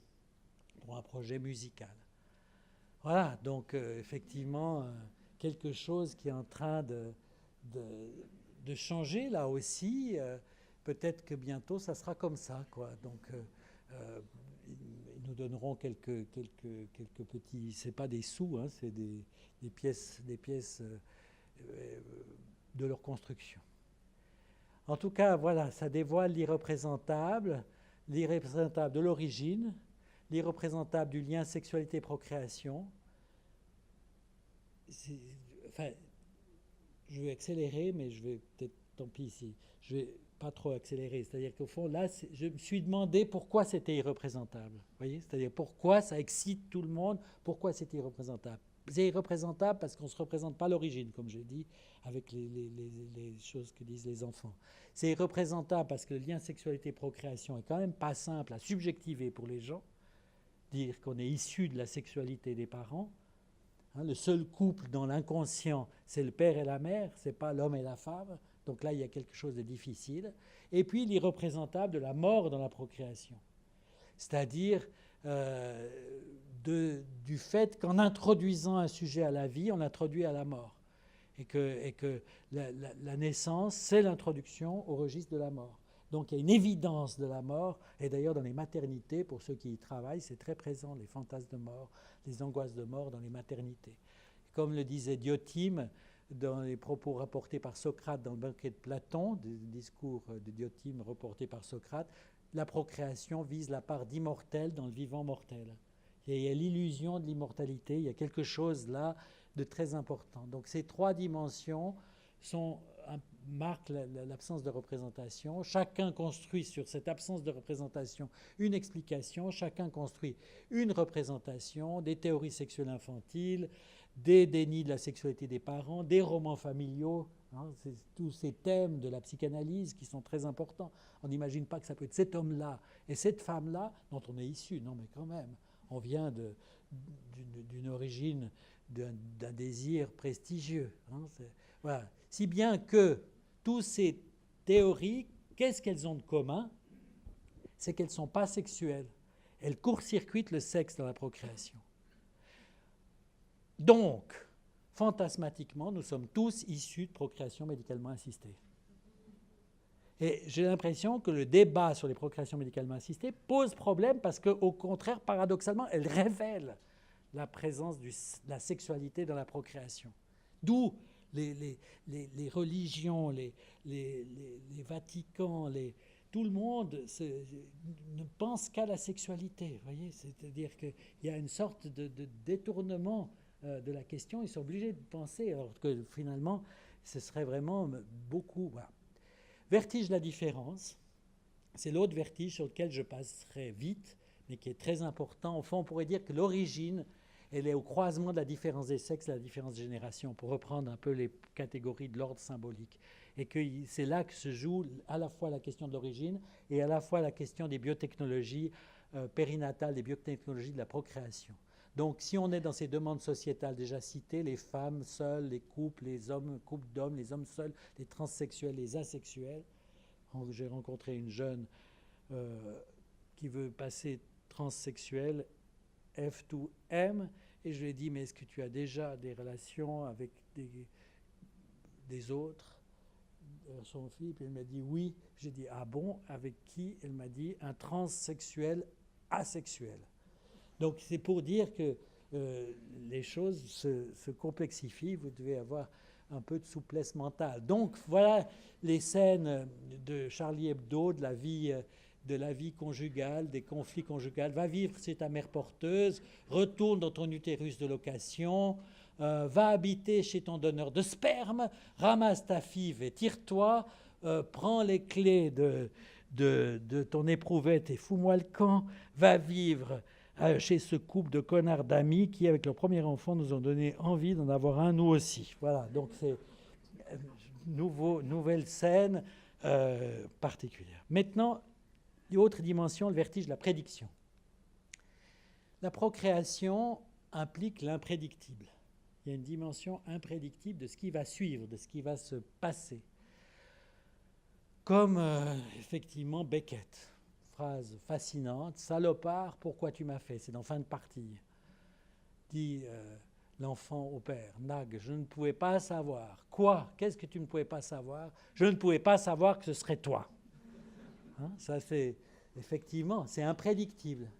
pour un projet musical. Voilà, donc effectivement, quelque chose qui est en train de changer là aussi. Peut-être que bientôt, ça sera comme ça, quoi. Donc, ils nous donneront quelques petits... C'est pas des sous, hein, c'est des pièces de leur construction. En tout cas, voilà, ça dévoile l'irreprésentable de l'origine, l'irreprésentable du lien sexualité-procréation. Enfin, je vais accélérer, mais je vais peut-être, tant pis ici, je vais pas trop accélérer. C'est-à-dire qu'au fond, là, je me suis demandé pourquoi c'était irreprésentable. Vous voyez, c'est-à-dire pourquoi ça excite tout le monde, pourquoi c'est irreprésentable. C'est irreprésentable parce qu'on ne se représente pas l'origine, comme j'ai dit, avec les choses que disent les enfants. C'est irreprésentable parce que le lien sexualité-procréation est quand même pas simple à subjectiver pour les gens. Dire qu'on est issu de la sexualité des parents. Hein, le seul couple dans l'inconscient, c'est le père et la mère, c'est pas l'homme et la femme. Donc là, il y a quelque chose de difficile. Et puis l'irreprésentable de la mort dans la procréation. C'est-à-dire du fait qu'en introduisant un sujet à la vie, on introduit à la mort. Et que la naissance, c'est l'introduction au registre de la mort. Donc il y a une évidence de la mort, et d'ailleurs dans les maternités, pour ceux qui y travaillent, c'est très présent, les fantasmes de mort, les angoisses de mort dans les maternités. Comme le disait Diotime, dans les propos rapportés par Socrate dans le banquet de Platon, des discours de Diotime reportés par Socrate, la procréation vise la part d'immortel dans le vivant mortel. Il y a l'illusion de l'immortalité, il y a quelque chose là de très important. Donc ces trois dimensions marquent l'absence de représentation. Chacun construit sur cette absence de représentation une explication, chacun construit une représentation, des théories sexuelles infantiles, des dénis de la sexualité des parents, des romans familiaux. Hein, c'est tous ces thèmes de la psychanalyse qui sont très importants. On n'imagine pas que ça peut être cet homme-là et cette femme-là dont on est issu. Non, mais quand même, on vient d'une origine, d'un désir prestigieux. Hein, voilà. Si bien que toutes ces théories qu'est-ce qu'elles ont de commun? C'est qu'elles ne sont pas sexuelles. Elles court-circuitent le sexe dans la procréation. Donc, fantasmatiquement, nous sommes tous issus de procréation médicalement assistée. Et j'ai l'impression que le débat sur les procréations médicalement assistées pose problème parce qu'au contraire, paradoxalement, elle révèle la présence de la sexualité dans la procréation. D'où les religions, les Vaticans, tout le monde ne pense qu'à la sexualité. Vous voyez, c'est-à-dire qu'il y a une sorte de détournement de la question. Ils sont obligés de penser, alors que finalement, ce serait vraiment beaucoup... Voilà. Vertige de la différence, c'est l'autre vertige sur lequel je passerai vite, mais qui est très important. Au fond, on pourrait dire que l'origine, elle est au croisement de la différence des sexes et de la différence de génération, pour reprendre un peu les catégories de l'ordre symbolique. Et que c'est là que se joue à la fois la question de l'origine et à la fois la question des biotechnologies périnatales, des biotechnologies de la procréation. Donc, si on est dans ces demandes sociétales déjà citées, les femmes seules, les couples, les hommes, couples d'hommes, les hommes seuls, les transsexuels, les asexuels. J'ai rencontré une jeune qui veut passer transsexuelle F2M et je lui ai dit, mais est-ce que tu as déjà des relations avec des autres, son fils? Puis elle m'a dit oui. J'ai dit, ah bon, avec qui? Elle m'a dit, un transsexuel asexuel. Donc c'est pour dire que les choses se complexifient, vous devez avoir un peu de souplesse mentale. Donc voilà les scènes de Charlie Hebdo, de la vie conjugale, des conflits conjugaux. Va vivre chez ta mère porteuse, retourne dans ton utérus de location, va habiter chez ton donneur de sperme, ramasse ta five et tire-toi, prends les clés de ton éprouvette et fous-moi le camp, va vivre chez ce couple de connards d'amis qui, avec leur premier enfant, nous ont donné envie d'en avoir un, nous aussi. Voilà, donc c'est nouvelle scène particulière. Maintenant, autre dimension, le vertige de la prédiction. La procréation implique l'imprédictible. Il y a une dimension imprédictible de ce qui va suivre, de ce qui va se passer. Comme effectivement Beckett. Phrase fascinante, salopard, pourquoi tu m'as fait? C'est dans Fin de partie. Dit l'enfant au père, Nag, je ne pouvais pas savoir. Quoi? Qu'est-ce que tu ne pouvais pas savoir? Je ne pouvais pas savoir que ce serait toi. Hein, ça c'est, effectivement, c'est imprédictible.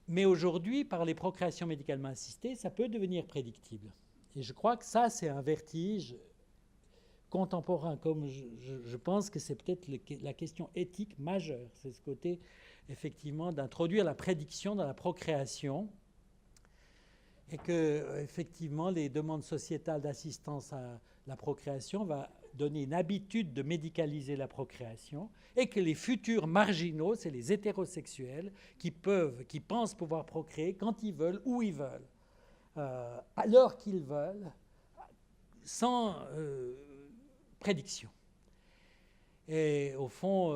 Mais aujourd'hui, par les procréations médicalement assistées, ça peut devenir prédictible. Et je crois que ça, c'est un vertige contemporain, comme je pense que c'est peut-être la question éthique majeure. C'est ce côté, effectivement, d'introduire la prédiction dans la procréation et que, effectivement, les demandes sociétales d'assistance à la procréation va donner une habitude de médicaliser la procréation et que les futurs marginaux, c'est les hétérosexuels qui pensent pouvoir procréer quand ils veulent, où ils veulent, à l'heure qu'ils veulent, sans prédiction. Et au fond,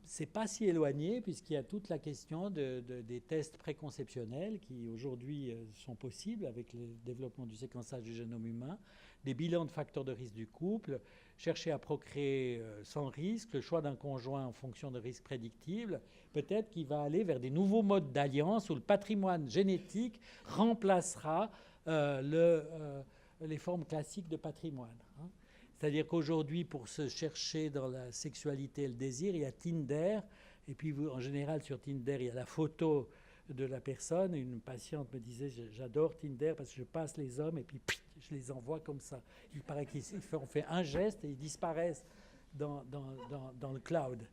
c'est pas si éloigné puisqu'il y a toute la question des tests préconceptionnels qui aujourd'hui sont possibles avec le développement du séquençage du génome humain, des bilans de facteurs de risque du couple, chercher à procréer sans risque, le choix d'un conjoint en fonction de risques prédictibles, peut-être qu'il va aller vers des nouveaux modes d'alliance où le patrimoine génétique remplacera les formes classiques de patrimoine. Hein. C'est-à-dire qu'aujourd'hui, pour se chercher dans la sexualité et le désir, il y a Tinder. Et puis, en général, sur Tinder, il y a la photo de la personne. Une patiente me disait, j'adore Tinder parce que je passe les hommes et puis je les envoie comme ça. Il paraît qu'on fait un geste et ils disparaissent dans le cloud,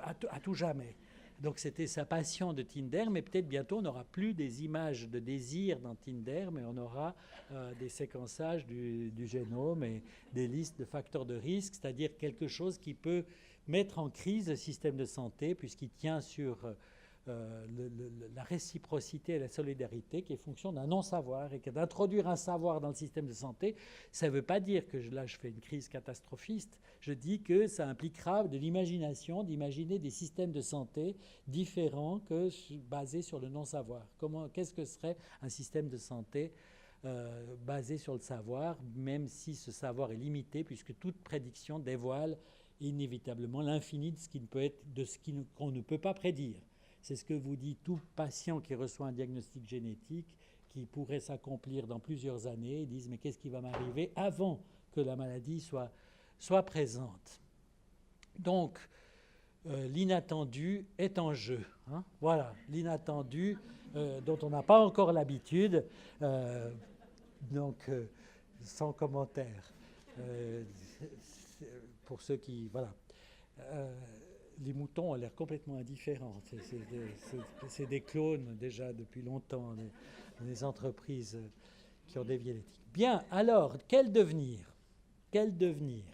à tout jamais. Donc c'était sa passion de Tinder, mais peut-être bientôt on n'aura plus des images de désir dans Tinder, mais on aura des séquençages du génome et des listes de facteurs de risque, c'est-à-dire quelque chose qui peut mettre en crise le système de santé puisqu'il tient sur la réciprocité et la solidarité qui est fonction d'un non-savoir et que d'introduire un savoir dans le système de santé, ça ne veut pas dire que là je fais une crise catastrophiste, je dis que ça impliquera de l'imagination, d'imaginer des systèmes de santé différents que basés sur le non-savoir. Qu'est-ce que serait un système de santé basé sur le savoir, même si ce savoir est limité puisque toute prédiction dévoile inévitablement l'infini de ce qui ne peut être, de ce qu'on ne peut pas prédire. C'est ce que vous dit tout patient qui reçoit un diagnostic génétique, qui pourrait s'accomplir dans plusieurs années. Ils disent mais qu'est-ce qui va m'arriver avant que la maladie soit présente. Donc l'inattendu est en jeu. Hein, voilà, l'inattendu dont on n'a pas encore l'habitude. Donc sans commentaire. Pour ceux qui... Voilà. Les moutons ont l'air complètement indifférents. C'est des clones déjà depuis longtemps, des entreprises qui ont dévié l'éthique. Bien, alors, quel devenir? Quel devenir?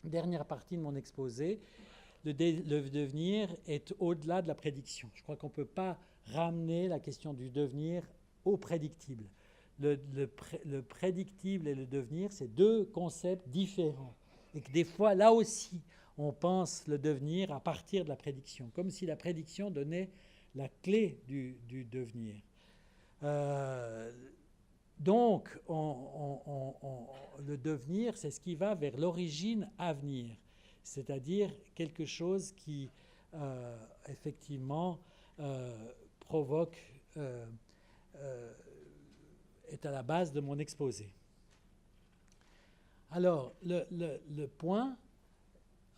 Dernière partie de mon exposé, le devenir est au-delà de la prédiction. Je crois qu'on ne peut pas ramener la question du devenir au prédictible. Le prédictible et le devenir, c'est deux concepts différents. Et que des fois, là aussi, on pense le devenir à partir de la prédiction, comme si la prédiction donnait la clé du devenir. Donc, le devenir, c'est ce qui va vers l'origine à venir, c'est-à-dire quelque chose qui, effectivement, provoque, est à la base de mon exposé. Alors, le point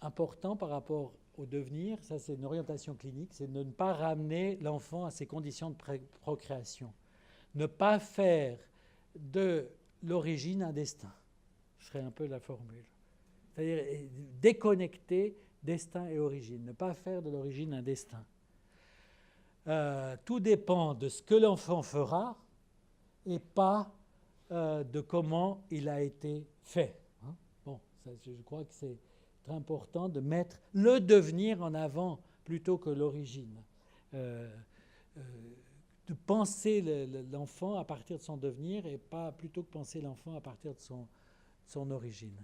important par rapport au devenir, ça c'est une orientation clinique, c'est de ne pas ramener l'enfant à ses conditions de procréation. Ne pas faire de l'origine un destin. Ce serait un peu la formule. C'est-à-dire déconnecter destin et origine. Ne pas faire de l'origine un destin. Tout dépend de ce que l'enfant fera et pas de comment il a été fait. Hein? Bon, ça, je crois que c'est très important de mettre le devenir en avant plutôt que l'origine. De penser l'enfant à partir de son devenir et pas plutôt que penser l'enfant à partir de son origine.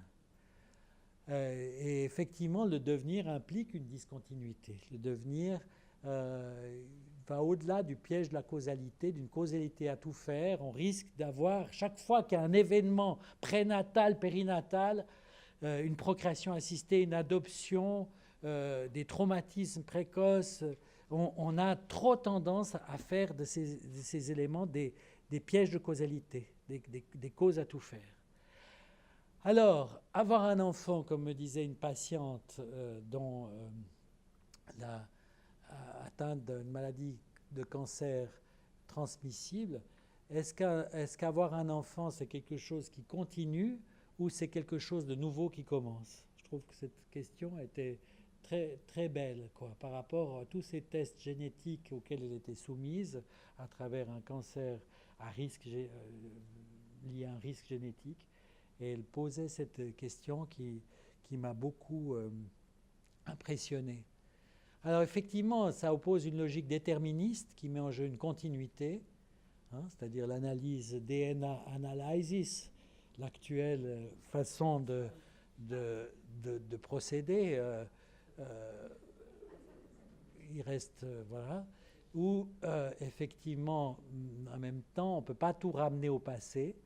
Et effectivement, le devenir implique une discontinuité. Le devenir va au-delà du piège de la causalité, d'une causalité à tout faire. On risque d'avoir, chaque fois qu'il y a un événement prénatal, périnatal, une procréation assistée, une adoption, des traumatismes précoces, on a trop tendance à faire de ces éléments des pièges de causalité, des causes à tout faire. Alors, avoir un enfant, comme me disait une patiente dont atteinte d'une maladie de cancer transmissible, est-ce qu'avoir un enfant, c'est quelque chose qui continue ou c'est quelque chose de nouveau qui commence? Je trouve que cette question était très, très belle, quoi, par rapport à tous ces tests génétiques auxquels elle était soumise à travers un cancer à risque, lié à un risque génétique. Et elle posait cette question qui m'a beaucoup impressionné. Alors effectivement, ça oppose une logique déterministe qui met en jeu une continuité, hein, c'est-à-dire l'analyse DNA analysis, l'actuelle façon de procéder. Il reste, voilà, où effectivement, en même temps, on ne peut pas tout ramener au passé,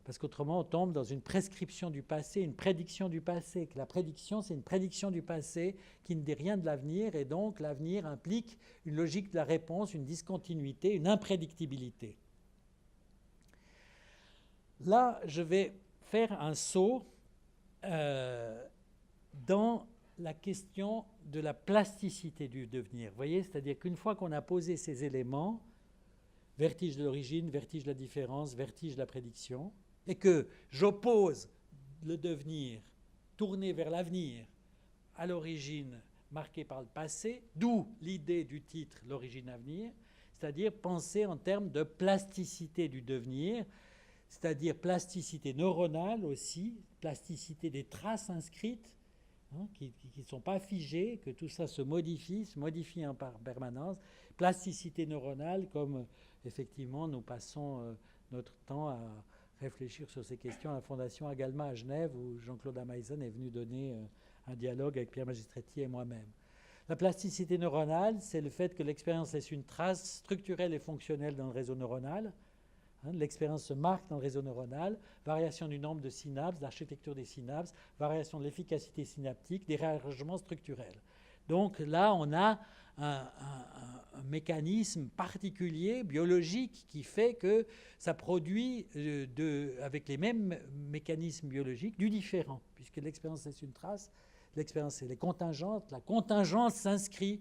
parce qu'autrement, on tombe dans une prescription du passé, une prédiction du passé. Que la prédiction, c'est une prédiction du passé qui ne dit rien de l'avenir, et donc l'avenir implique une logique de la réponse, une discontinuité, une imprédictibilité. Là, je vais faire un saut dans la question de la plasticité du devenir. Vous voyez, c'est-à-dire qu'une fois qu'on a posé ces éléments, vertige de l'origine, vertige de la différence, vertige de la prédiction, et que j'oppose le devenir tourné vers l'avenir à l'origine marquée par le passé, d'où l'idée du titre « L'origine à venir », c'est-à-dire penser en termes de plasticité du devenir, c'est-à-dire plasticité neuronale aussi, plasticité des traces inscrites, hein, qui ne sont pas figées, que tout ça se modifie en permanence, plasticité neuronale, comme effectivement nous passons notre temps à réfléchir sur ces questions à la Fondation Agalma à Genève, où Jean-Claude Ameisen est venu donner un dialogue avec Pierre Magistretti et moi-même. La plasticité neuronale, c'est le fait que l'expérience laisse une trace structurelle et fonctionnelle dans le réseau neuronal. L'expérience se marque dans le réseau neuronal, variation du nombre de synapses, l'architecture des synapses, variation de l'efficacité synaptique, des réarrangements structurels. Donc là, on a un mécanisme particulier, biologique, qui fait que ça produit, avec les mêmes mécanismes biologiques, du différent, puisque l'expérience laisse une trace, l'expérience c'est les contingentes, la contingence s'inscrit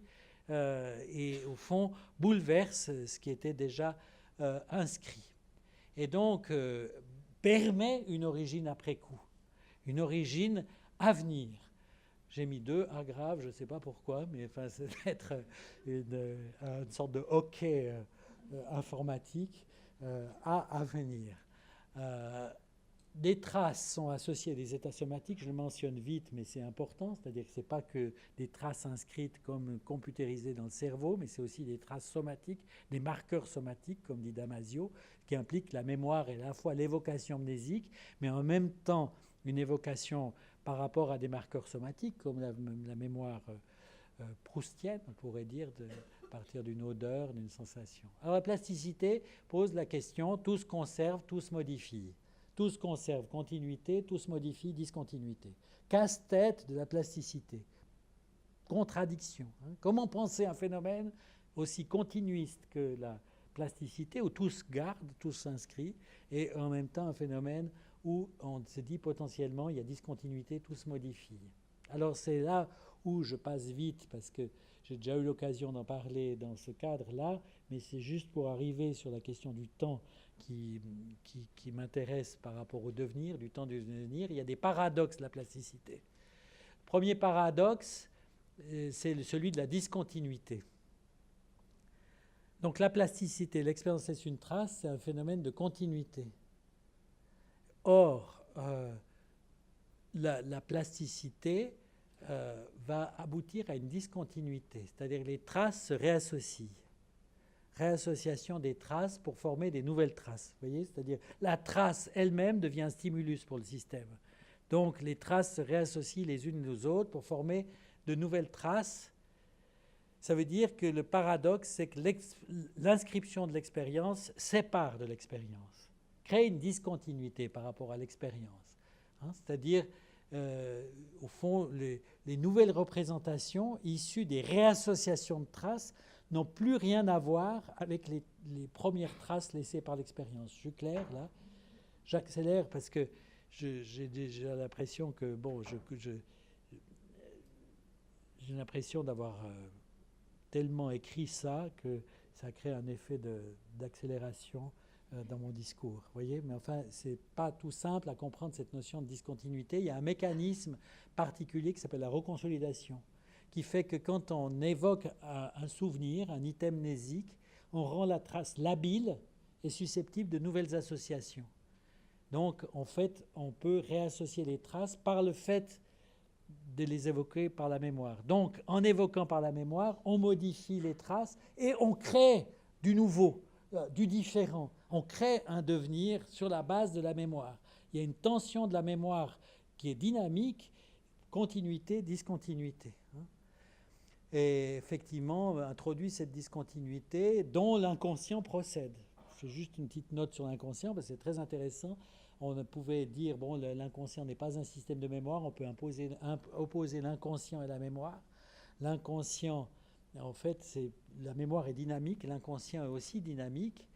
et au fond bouleverse ce qui était déjà inscrit. Et donc permet une origine après coup, une origine à venir. J'ai mis 2 A grave, je ne sais pas pourquoi, mais enfin, c'est être une sorte de hockey informatique à venir. Des traces sont associées à des états somatiques, je le mentionne vite, mais c'est important, c'est-à-dire que ce n'est pas que des traces inscrites comme computérisées dans le cerveau, mais c'est aussi des traces somatiques, des marqueurs somatiques, comme dit Damasio, qui impliquent la mémoire et à la fois l'évocation mnésique, mais en même temps une évocation par rapport à des marqueurs somatiques, comme la mémoire proustienne, on pourrait dire, à partir d'une odeur, d'une sensation. Alors la plasticité pose la question, tout se conserve, tout se modifie. Tout se conserve, continuité, tout se modifie, discontinuité. Casse-tête de la plasticité. Contradiction. Comment penser un phénomène aussi continuiste que la plasticité, où tout se garde, tout s'inscrit, et en même temps un phénomène où on se dit potentiellement il y a discontinuité, tout se modifie. Alors c'est là où je passe vite, parce que j'ai déjà eu l'occasion d'en parler dans ce cadre-là, mais c'est juste pour arriver sur la question du temps qui m'intéresse par rapport au devenir, du temps du devenir. Il y a des paradoxes de la plasticité. Premier paradoxe, c'est celui de la discontinuité. Donc la plasticité, l'expérience laisse une trace, c'est un phénomène de continuité. Or, la plasticité va aboutir à une discontinuité, c'est-à-dire que les traces se réassocient. Réassociation des traces pour former des nouvelles traces. Vous voyez, c'est-à-dire la trace elle-même devient un stimulus pour le système. Donc les traces se réassocient les unes aux autres pour former de nouvelles traces. Ça veut dire que le paradoxe, c'est que l'inscription de l'expérience sépare de l'expérience, crée une discontinuité par rapport à l'expérience. C'est-à-dire, au fond, les nouvelles représentations issues des réassociations de traces n'ont plus rien à voir avec les premières traces laissées par l'expérience. Je suis clair, là? J'accélère parce que j'ai déjà l'impression que, bon, j'ai l'impression d'avoir tellement écrit ça que ça crée un effet d'accélération dans mon discours. Vous voyez? Mais enfin, ce n'est pas tout simple à comprendre cette notion de discontinuité. Il y a un mécanisme particulier qui s'appelle la reconsolidation, qui fait que quand on évoque un souvenir, un item mnésique, on rend la trace labile et susceptible de nouvelles associations. Donc, en fait, on peut réassocier les traces par le fait de les évoquer par la mémoire. Donc, en évoquant par la mémoire, on modifie les traces et on crée du nouveau, du différent. On crée un devenir sur la base de la mémoire. Il y a une tension de la mémoire qui est dynamique, continuité, discontinuité. Et effectivement, introduit cette discontinuité dont l'inconscient procède. Je fais juste une petite note sur l'inconscient parce que c'est très intéressant. On pouvait dire, bon, l'inconscient n'est pas un système de mémoire, on peut opposer l'inconscient et la mémoire. L'inconscient, en fait, la mémoire est dynamique, l'inconscient est aussi dynamique.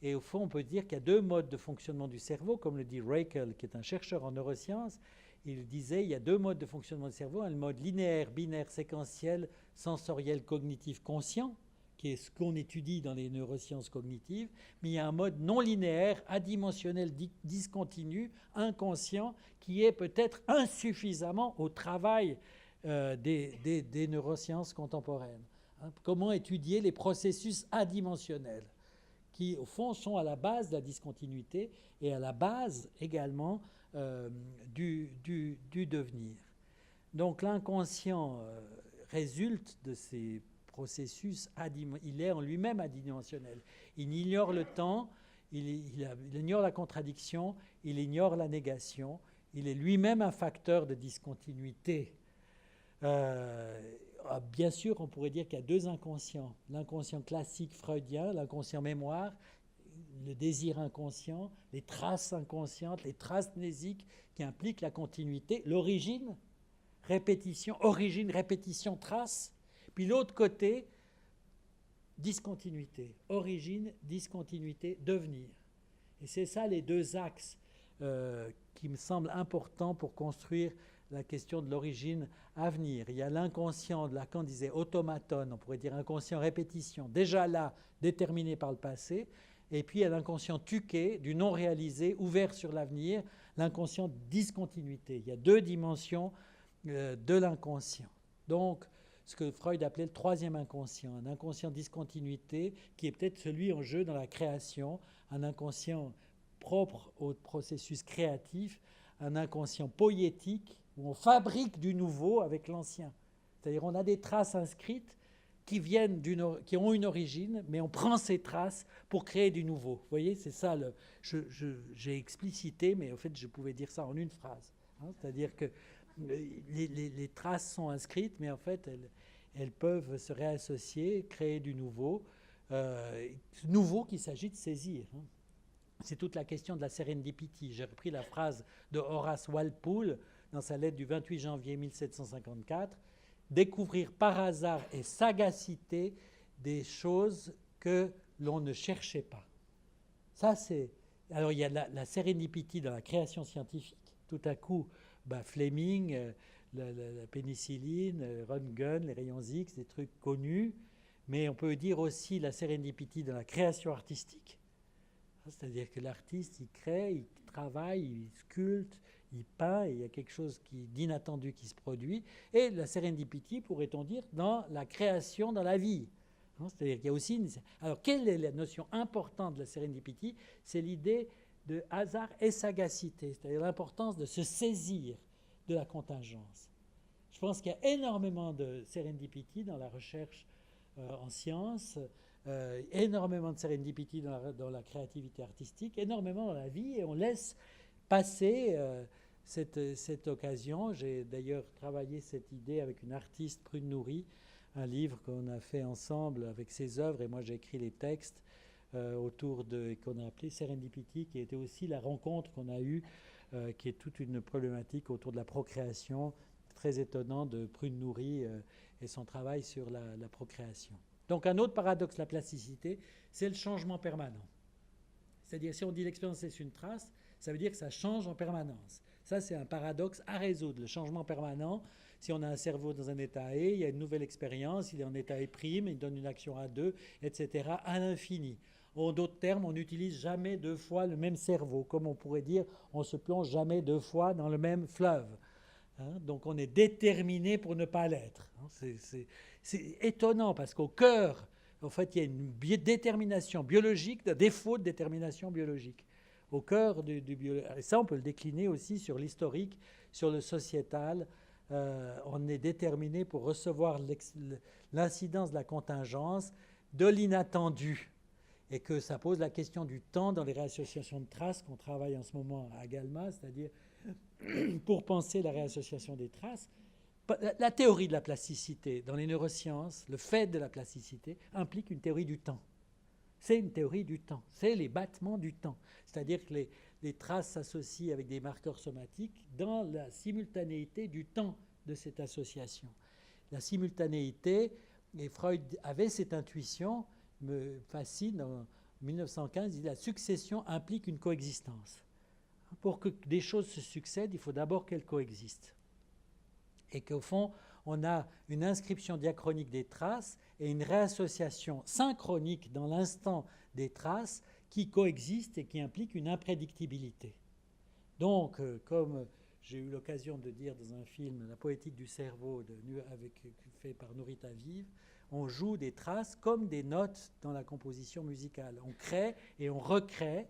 Et au fond, on peut dire qu'il y a 2 modes de fonctionnement du cerveau, comme le dit Reichel, qui est un chercheur en neurosciences. Il disait il y a 2 modes de fonctionnement du cerveau, un mode linéaire, binaire, séquentiel, sensoriel, cognitif, conscient, qui est ce qu'on étudie dans les neurosciences cognitives, mais il y a un mode non linéaire, adimensionnel, discontinu, inconscient, qui est peut-être insuffisamment au travail des neurosciences contemporaines. Comment étudier les processus adimensionnels qui, au fond, sont à la base de la discontinuité et à la base également du devenir. Donc l'inconscient résulte de ces processus, il est en lui-même adimensionnel. Il ignore le temps, il ignore la contradiction, il ignore la négation, il est lui-même un facteur de discontinuité. Bien sûr, on pourrait dire qu'il y a 2 inconscients. L'inconscient classique freudien, l'inconscient mémoire, le désir inconscient, les traces inconscientes, les traces mnésiques qui impliquent la continuité, l'origine, répétition, trace. Puis l'autre côté, discontinuité, origine, discontinuité, devenir. Et c'est ça les deux axes qui me semblent importants pour construire la question de l'origine à venir. Il y a l'inconscient, Lacan disait automaton, on pourrait dire inconscient répétition, déjà là, déterminé par le passé, et puis il y a l'inconscient tuqué, du non réalisé, ouvert sur l'avenir, l'inconscient discontinuité. Il y a deux dimensions de l'inconscient. Donc, ce que Freud appelait le troisième inconscient, un inconscient discontinuité qui est peut-être celui en jeu dans la création, un inconscient propre au processus créatif, un inconscient poétique où on fabrique du nouveau avec l'ancien. C'est-à-dire on a des traces inscrites qui ont une origine, mais on prend ces traces pour créer du nouveau. Vous voyez, c'est ça. J'ai explicité, mais en fait, je pouvais dire ça en une phrase. Hein, c'est-à-dire que les traces sont inscrites, mais en fait, elles peuvent se réassocier, créer du nouveau qu'il s'agit de saisir. Hein. C'est toute la question de la serendipity. J'ai repris la phrase de Horace Walpole dans sa lettre du 28 janvier 1754. Découvrir par hasard et sagacité des choses que l'on ne cherchait pas. Ça, c'est... Alors, il y a la serendipity dans la création scientifique. Tout à coup, Fleming, la pénicilline, Röntgen, les rayons X, des trucs connus. Mais on peut dire aussi la serendipity dans la création artistique. C'est-à-dire que l'artiste, il crée, il travaille, il sculpte, il peint, et il y a quelque chose d'inattendu qui se produit. Et la serendipity, pourrait-on dire, dans la création, dans la vie. C'est-à-dire qu'il y a aussi Alors, quelle est la notion importante de la serendipity? C'est l'idée de hasard et sagacité, c'est-à-dire l'importance de se saisir de la contingence. Je pense qu'il y a énormément de serendipity dans la recherche en sciences, énormément de serendipity dans la créativité artistique, énormément dans la vie, et on laisse passer cette occasion. J'ai d'ailleurs travaillé cette idée avec une artiste, Prune Nourri, un livre qu'on a fait ensemble avec ses œuvres, et moi j'ai écrit les textes autour qu'on a appelé Serendipity, qui était aussi la rencontre qu'on a eue, qui est toute une problématique autour de la procréation, très étonnant, de Prune Nourri et son travail sur la procréation. Donc un autre paradoxe de la plasticité, c'est le changement permanent. C'est-à-dire si on dit l'expérience c'est une trace, ça veut dire que ça change en permanence. Ça, c'est un paradoxe à résoudre, le changement permanent. Si on a un cerveau dans un état A, il y a une nouvelle expérience, il est en état E', il donne une action A2, etc., à l'infini. En d'autres termes, on n'utilise jamais deux fois le même cerveau. Comme on pourrait dire, on ne se plonge jamais deux fois dans le même fleuve. Hein, donc on est déterminé pour ne pas l'être. C'est étonnant parce qu'au cœur, en fait, il y a une détermination biologique, un défaut de détermination biologique. Au cœur du biologique. Et ça, on peut le décliner aussi sur l'historique, sur le sociétal. On est déterminé pour recevoir l'incidence de la contingence, de l'inattendu. Et que ça pose la question du temps dans les réassociations de traces qu'on travaille en ce moment à Galma, c'est-à-dire pour penser la réassociation des traces. La théorie de la plasticité dans les neurosciences, le fait de la plasticité, implique une théorie du temps. C'est une théorie du temps, c'est les battements du temps. C'est-à-dire que les traces s'associent avec des marqueurs somatiques dans la simultanéité du temps de cette association. La simultanéité, et Freud avait cette intuition, me fascine. En 1915, il dit la succession implique une coexistence. Pour que des choses se succèdent, il faut d'abord qu'elles coexistent. Et qu'au fond, on a une inscription diachronique des traces et une réassociation synchronique dans l'instant des traces qui coexistent et qui impliquent une imprédictibilité. Donc, comme j'ai eu l'occasion de dire dans un film, La poétique du cerveau, fait par Nourrit Aviv, on joue des traces comme des notes dans la composition musicale. On crée et on recrée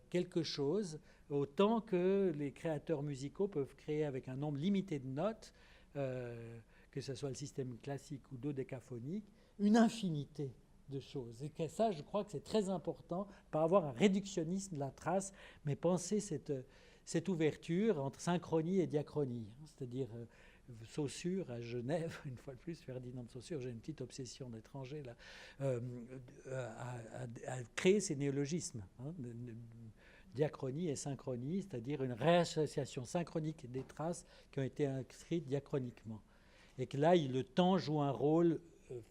quelque chose, autant que les créateurs musicaux peuvent créer avec un nombre limité de notes, que ce soit le système classique ou dodécaphonique, une infinité de choses. Et que ça, je crois que c'est très important, pas avoir un réductionnisme de la trace, mais penser cette ouverture entre synchronie et diachronie, c'est-à-dire Saussure à Genève, une fois de plus, Ferdinand de Saussure, j'ai une petite obsession d'étranger là, a créé ces néologismes, hein, diachronie et synchronie, c'est-à-dire une réassociation synchronique des traces qui ont été inscrites diachroniquement. Et que là, le temps joue un rôle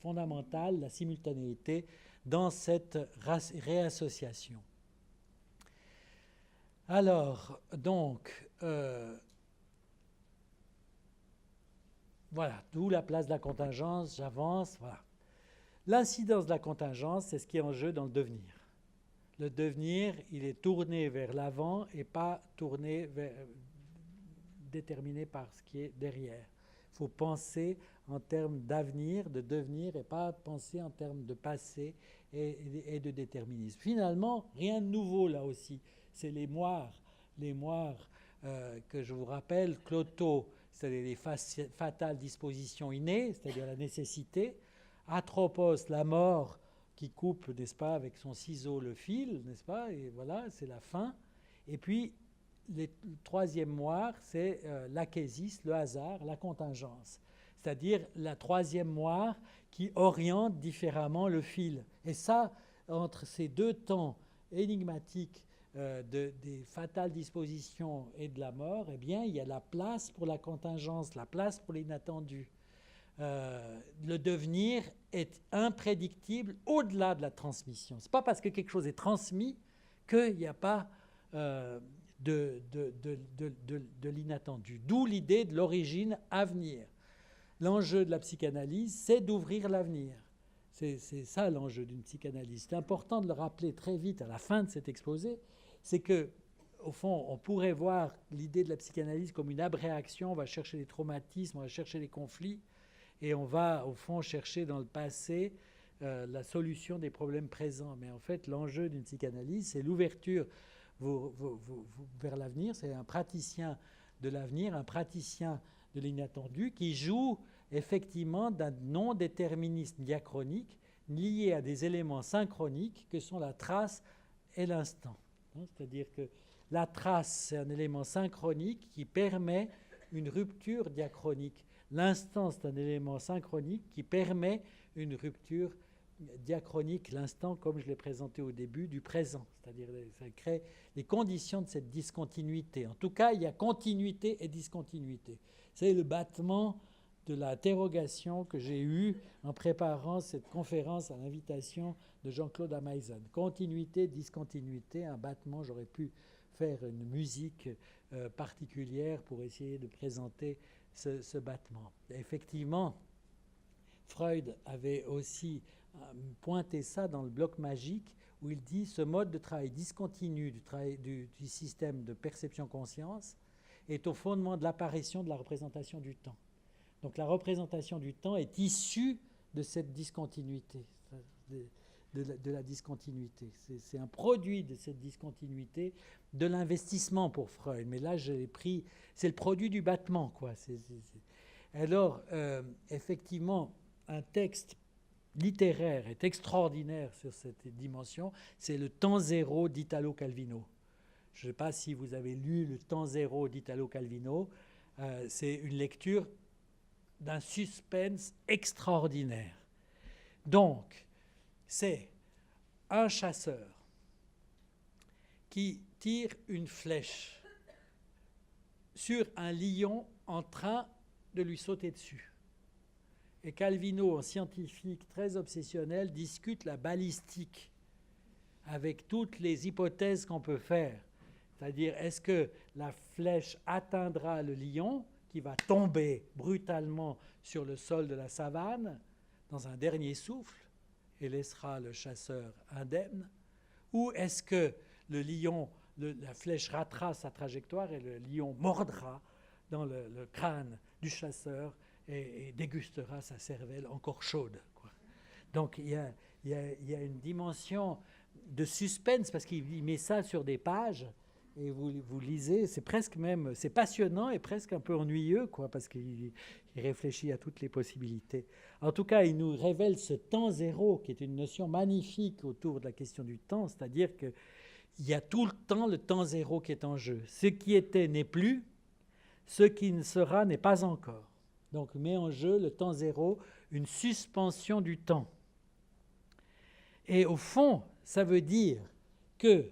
fondamental, la simultanéité, dans cette réassociation. Alors, donc, voilà, d'où la place de la contingence, j'avance, voilà. L'incidence de la contingence, c'est ce qui est en jeu dans le devenir. Le devenir, il est tourné vers l'avant et pas tourné déterminé par ce qui est derrière. Il faut penser en termes d'avenir, de devenir, et pas penser en termes de passé et de déterminisme. Finalement, rien de nouveau là aussi. C'est les moires que je vous rappelle, Cloto, c'est-à-dire les fatales dispositions innées, c'est-à-dire la nécessité. Atropos, la mort qui coupe, n'est-ce pas, avec son ciseau le fil, n'est-ce pas, et voilà, c'est la fin. Et puis, le troisième moire, c'est l'achésis, le hasard, la contingence. C'est-à-dire la troisième moire qui oriente différemment le fil. Et ça, entre ces deux temps énigmatiques des fatales dispositions et de la mort, eh bien, il y a la place pour la contingence, la place pour l'inattendu. Le devenir est imprédictible au-delà de la transmission. Ce n'est pas parce que quelque chose est transmis qu'il n'y a pas de l'inattendu. D'où l'idée de l'origine à venir. L'enjeu de la psychanalyse, c'est d'ouvrir l'avenir. C'est ça l'enjeu d'une psychanalyse. C'est important de le rappeler très vite à la fin de cet exposé. C'est que, au fond, on pourrait voir l'idée de la psychanalyse comme une abréaction. On va chercher les traumatismes, on va chercher les conflits, et on va, au fond, chercher dans le passé la solution des problèmes présents. Mais en fait, l'enjeu d'une psychanalyse, c'est l'ouverture vers l'avenir. C'est un praticien de l'avenir, un praticien de l'inattendu qui joue effectivement d'un non-déterminisme diachronique lié à des éléments synchroniques que sont la trace et l'instant. C'est-à-dire que la trace, c'est un élément synchronique qui permet une rupture diachronique. L'instant, c'est un élément synchronique qui permet une rupture diachronique, l'instant, comme je l'ai présenté au début, du présent. C'est-à-dire ça crée les conditions de cette discontinuité. En tout cas, il y a continuité et discontinuité. C'est le battement de l'interrogation que j'ai eue en préparant cette conférence à l'invitation de Jean-Claude Ameisen. Continuité, discontinuité, un battement. J'aurais pu faire une musique particulière pour essayer de présenter ce battement. Et effectivement, Freud avait aussi pointé ça dans le bloc magique, où il dit ce mode de travail discontinu du système de perception-conscience est au fondement de l'apparition de la représentation du temps. Donc la représentation du temps est issue de cette discontinuité, de la discontinuité. C'est un produit de cette discontinuité, de l'investissement pour Freud. Mais là, j'ai pris... C'est le produit du battement, quoi. Alors, effectivement, un texte littéraire est extraordinaire sur cette dimension. C'est Le temps zéro d'Italo Calvino. Je ne sais pas si vous avez lu Le temps zéro d'Italo Calvino. C'est une lecture d'un suspense extraordinaire. Donc, c'est un chasseur qui tire une flèche sur un lion en train de lui sauter dessus. Et Calvino, un scientifique très obsessionnel, discute la balistique avec toutes les hypothèses qu'on peut faire. C'est-à-dire, est-ce que la flèche atteindra le lion qui va tomber brutalement sur le sol de la savane dans un dernier souffle et laissera le chasseur indemne, ou est-ce que le lion, la flèche ratera sa trajectoire et le lion mordra dans le crâne du chasseur et dégustera sa cervelle encore chaude, quoi. Donc il y a une dimension de suspense parce qu'il met ça sur des pages. Et vous lisez, c'est presque même, c'est passionnant et presque un peu ennuyeux, quoi, parce qu'il réfléchit à toutes les possibilités. En tout cas, il nous révèle ce temps zéro, qui est une notion magnifique autour de la question du temps, c'est-à-dire qu'il y a tout le temps le temps zéro qui est en jeu. Ce qui était n'est plus, ce qui ne sera n'est pas encore. Donc met en jeu le temps zéro, une suspension du temps. Et au fond, ça veut dire que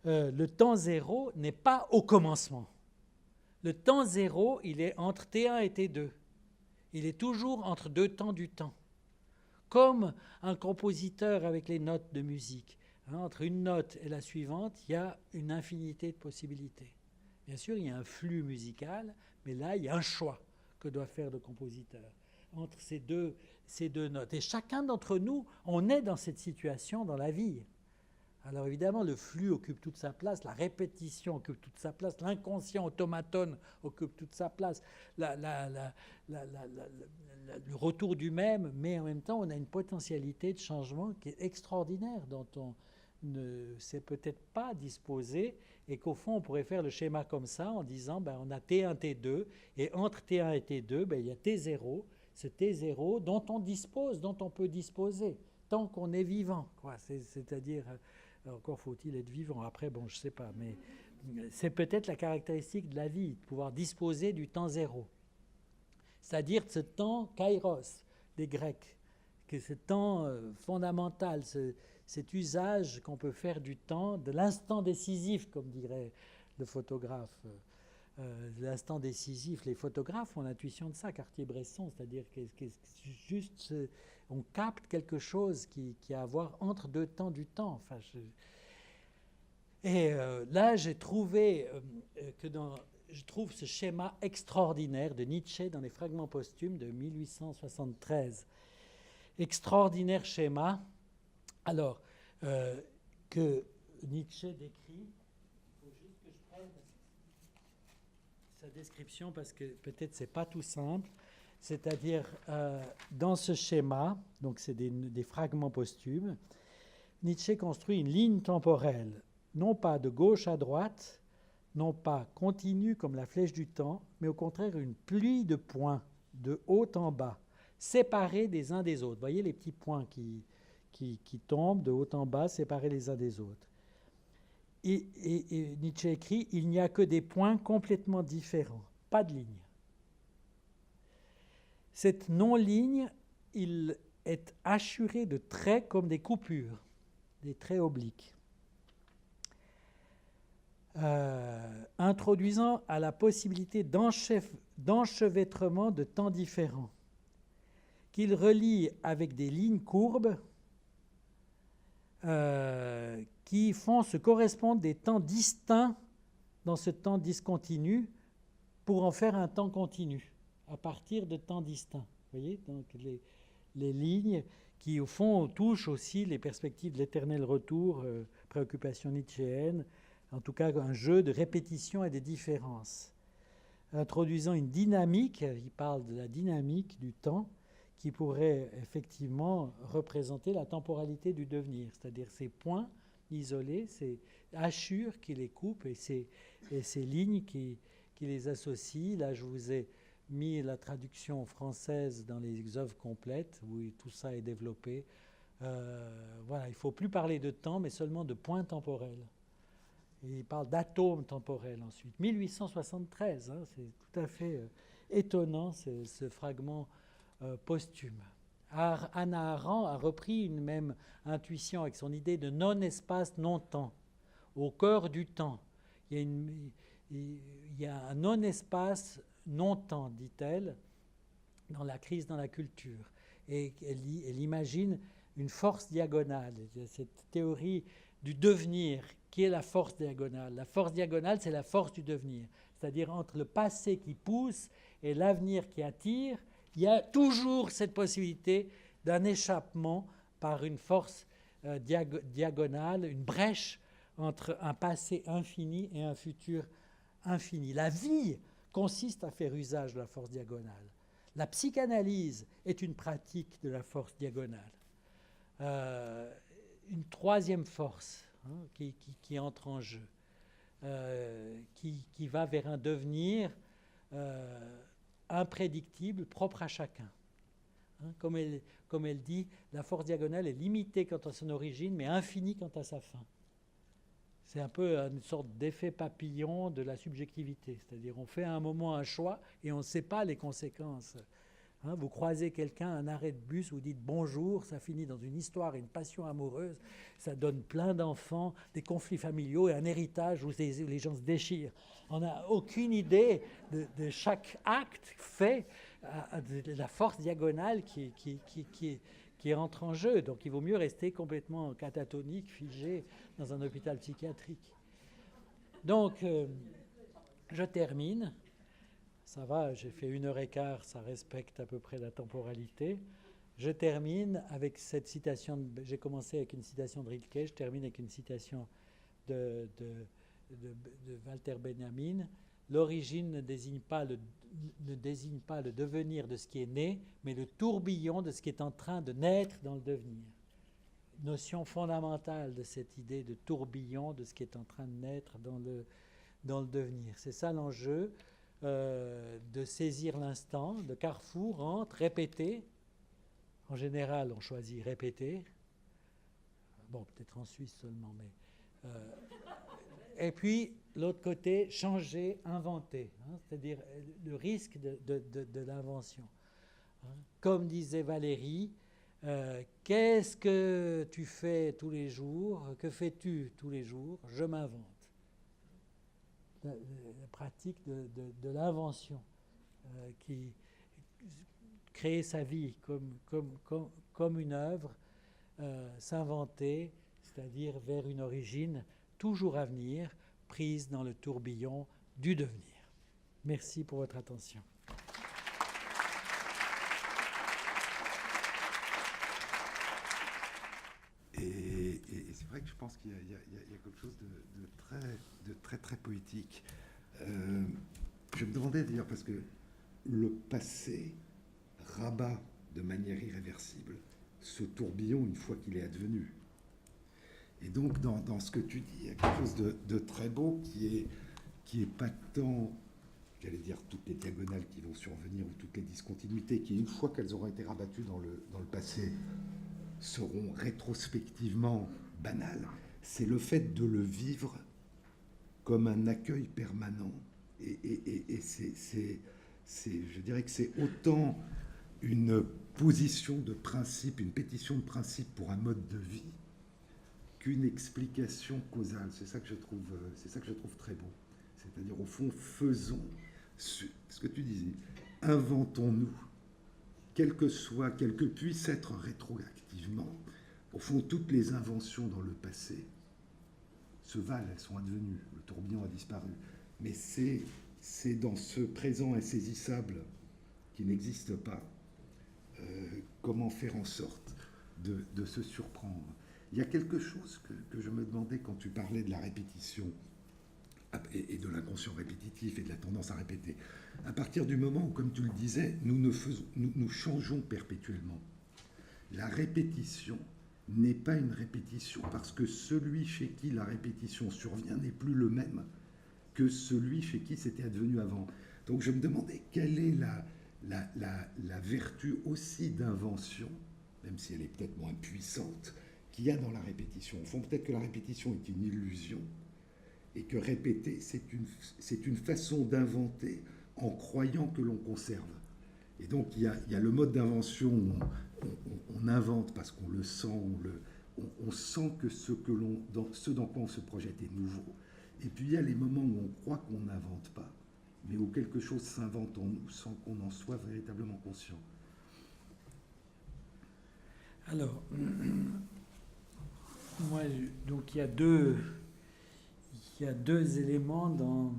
le temps zéro n'est pas au commencement. Le temps zéro, il est entre T1 et T2. Il est toujours entre deux temps du temps. Comme un compositeur avec les notes de musique. Entre une note et la suivante, il y a une infinité de possibilités. Bien sûr, il y a un flux musical, mais là, il y a un choix que doit faire le compositeur entre ces deux notes. Et chacun d'entre nous, on est dans cette situation dans la vie. Alors évidemment, le flux occupe toute sa place, la répétition occupe toute sa place, l'inconscient automatone occupe toute sa place, le retour du même, mais en même temps, on a une potentialité de changement qui est extraordinaire, dont on ne s'est peut-être pas disposé, et qu'au fond, on pourrait faire le schéma comme ça, en disant, on a T1, T2, et entre T1 et T2, il y a T0, ce T0 dont on dispose, dont on peut disposer, tant qu'on est vivant, quoi. C'est-à-dire... Encore faut-il être vivant. Après, je ne sais pas, mais c'est peut-être la caractéristique de la vie, de pouvoir disposer du temps zéro. C'est-à-dire de ce temps kairos des Grecs, que ce temps fondamental, cet usage qu'on peut faire du temps, de l'instant décisif, comme dirait le photographe. L'instant décisif, les photographes ont l'intuition de ça, Cartier-Bresson, c'est-à-dire que juste on capte quelque chose qui a à voir entre deux temps du temps. Là, j'ai trouvé je trouve ce schéma extraordinaire de Nietzsche dans les fragments posthumes de 1873. Extraordinaire schéma, alors que Nietzsche décrit. Sa description, parce que peut-être c'est pas tout simple, c'est-à-dire dans ce schéma, donc c'est des fragments posthumes, Nietzsche construit une ligne temporelle, non pas de gauche à droite, non pas continue comme la flèche du temps, mais au contraire une pluie de points de haut en bas, séparés des uns des autres. Vous voyez les petits points qui tombent de haut en bas, séparés les uns des autres. Et Nietzsche écrit « Il n'y a que des points complètement différents, pas de ligne ». Cette non-ligne, il est hachuré de traits comme des coupures, des traits obliques, introduisant à la possibilité d'enchevêtrement de temps différents, qu'il relie avec des lignes courbes qui font se correspondre des temps distincts dans ce temps discontinu pour en faire un temps continu, à partir de temps distincts. Vous voyez, donc les lignes qui, au fond, touchent aussi les perspectives de l'éternel retour, préoccupation nietzschéenne, en tout cas un jeu de répétition et de différence, introduisant une dynamique, il parle de la dynamique du temps, qui pourrait effectivement représenter la temporalité du devenir, c'est-à-dire ces points isolés, ces hachures qui les coupent et ces lignes qui les associent. Là, je vous ai mis la traduction française dans les œuvres complètes, où tout ça est développé. Voilà, il ne faut plus parler de temps, mais seulement de points temporels. Et il parle d'atomes temporels ensuite. 1873, c'est tout à fait étonnant ce fragment posthume. Hannah Arendt a repris une même intuition avec son idée de non-espace, non-temps. Au cœur du temps, il y a un non-espace, non-temps, dit-elle, dans la crise dans la culture. Et elle imagine une force diagonale, cette théorie du devenir qui est la force diagonale. La force diagonale, c'est la force du devenir. C'est-à-dire entre le passé qui pousse et l'avenir qui attire, il y a toujours cette possibilité d'un échappement par une force diagonale, une brèche entre un passé infini et un futur infini. La vie consiste à faire usage de la force diagonale. La psychanalyse est une pratique de la force diagonale. Une troisième force qui entre en jeu, qui va vers un devenir imprédictible, propre à chacun. Comme elle dit, la force diagonale est limitée quant à son origine, mais infinie quant à sa fin. C'est un peu une sorte d'effet papillon de la subjectivité. C'est-à-dire on fait à un moment un choix et on ne sait pas les conséquences. Hein, vous croisez quelqu'un à un arrêt de bus, vous dites bonjour, ça finit dans une histoire, une passion amoureuse, ça donne plein d'enfants, des conflits familiaux et un héritage où les gens se déchirent. On n'a aucune idée de chaque acte fait, de la force diagonale qui entre en jeu. Donc il vaut mieux rester complètement catatonique, figé dans un hôpital psychiatrique. Donc je termine. Ça va, j'ai fait 1h15, ça respecte à peu près la temporalité. Je termine avec cette citation, j'ai commencé avec une citation de Rilke, je termine avec une citation de Walter Benjamin. L'origine ne désigne pas le devenir de ce qui est né, mais le tourbillon de ce qui est en train de naître dans le devenir. Notion fondamentale de cette idée de tourbillon, de ce qui est en train de naître dans le devenir. C'est ça l'enjeu. De saisir l'instant, de carrefour entre répéter. En général, on choisit répéter. Bon, peut-être en Suisse seulement, mais... et puis, l'autre côté, changer, inventer. Hein, c'est-à-dire le risque de l'invention. Hein. Comme disait Valérie, qu'est-ce que tu fais tous les jours? Que fais-tu tous les jours? Je m'invente. La pratique de l'invention, qui crée sa vie comme une œuvre, s'inventer, c'est-à-dire vers une origine toujours à venir, prise dans le tourbillon du devenir. Merci pour votre attention. Et c'est vrai que je pense qu'il y a quelque chose de très poétique. Je me demandais d'ailleurs, parce que le passé rabat de manière irréversible ce tourbillon une fois qu'il est advenu. Et donc dans ce que tu dis, il y a quelque chose de très beau qui est pas tant, j'allais dire, toutes les diagonales qui vont survenir ou toutes les discontinuités qui, une fois qu'elles auront été rabattues dans le passé, seront rétrospectivement banales. C'est le fait de le vivre comme un accueil permanent. Et je dirais que c'est autant une position de principe, une pétition de principe pour un mode de vie, qu'une explication causale. C'est ça que je trouve très beau. C'est-à-dire, au fond, faisons ce que tu disais, inventons-nous, quel que puisse être rétroactivement. Au fond, toutes les inventions dans le passé se valent, elles sont advenues, le tourbillon a disparu. Mais c'est dans ce présent insaisissable qui n'existe pas, comment faire en sorte de se surprendre. Il y a quelque chose que je me demandais quand tu parlais de la répétition et de l'inconscient répétitif et de la tendance à répéter. À partir du moment où, comme tu le disais, nous changeons perpétuellement. La répétition n'est pas une répétition parce que celui chez qui la répétition survient n'est plus le même que celui chez qui c'était advenu avant. Donc je me demandais quelle est la vertu aussi d'invention, même si elle est peut-être moins puissante, qu'il y a dans la répétition. Au fond, peut-être que la répétition est une illusion et que répéter, c'est une façon d'inventer en croyant que l'on conserve. Et donc il y a le mode d'invention où on invente parce qu'on le sent, on sent que ce dans quoi on se projette est nouveau. Et puis il y a les moments où on croit qu'on n'invente pas, mais où quelque chose s'invente en nous sans qu'on en soit véritablement conscient. Alors, moi, donc il y a deux éléments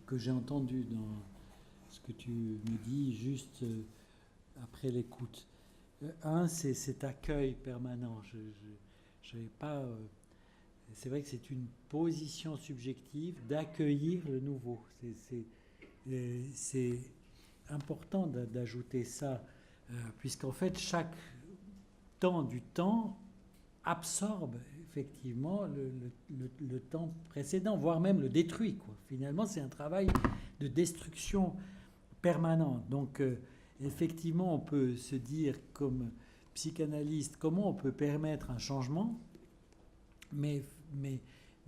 que j'ai entendus dans ce que tu me dis juste après l'écoute. Un, c'est cet accueil permanent. Je n'avais pas... c'est vrai que c'est une position subjective d'accueillir le nouveau. C'est important d'ajouter ça, puisqu'en fait, chaque temps du temps absorbe effectivement le temps précédent, voire même le détruit, quoi. Finalement, c'est un travail de destruction permanente. Donc, effectivement, on peut se dire, comme psychanalyste, comment on peut permettre un changement, mais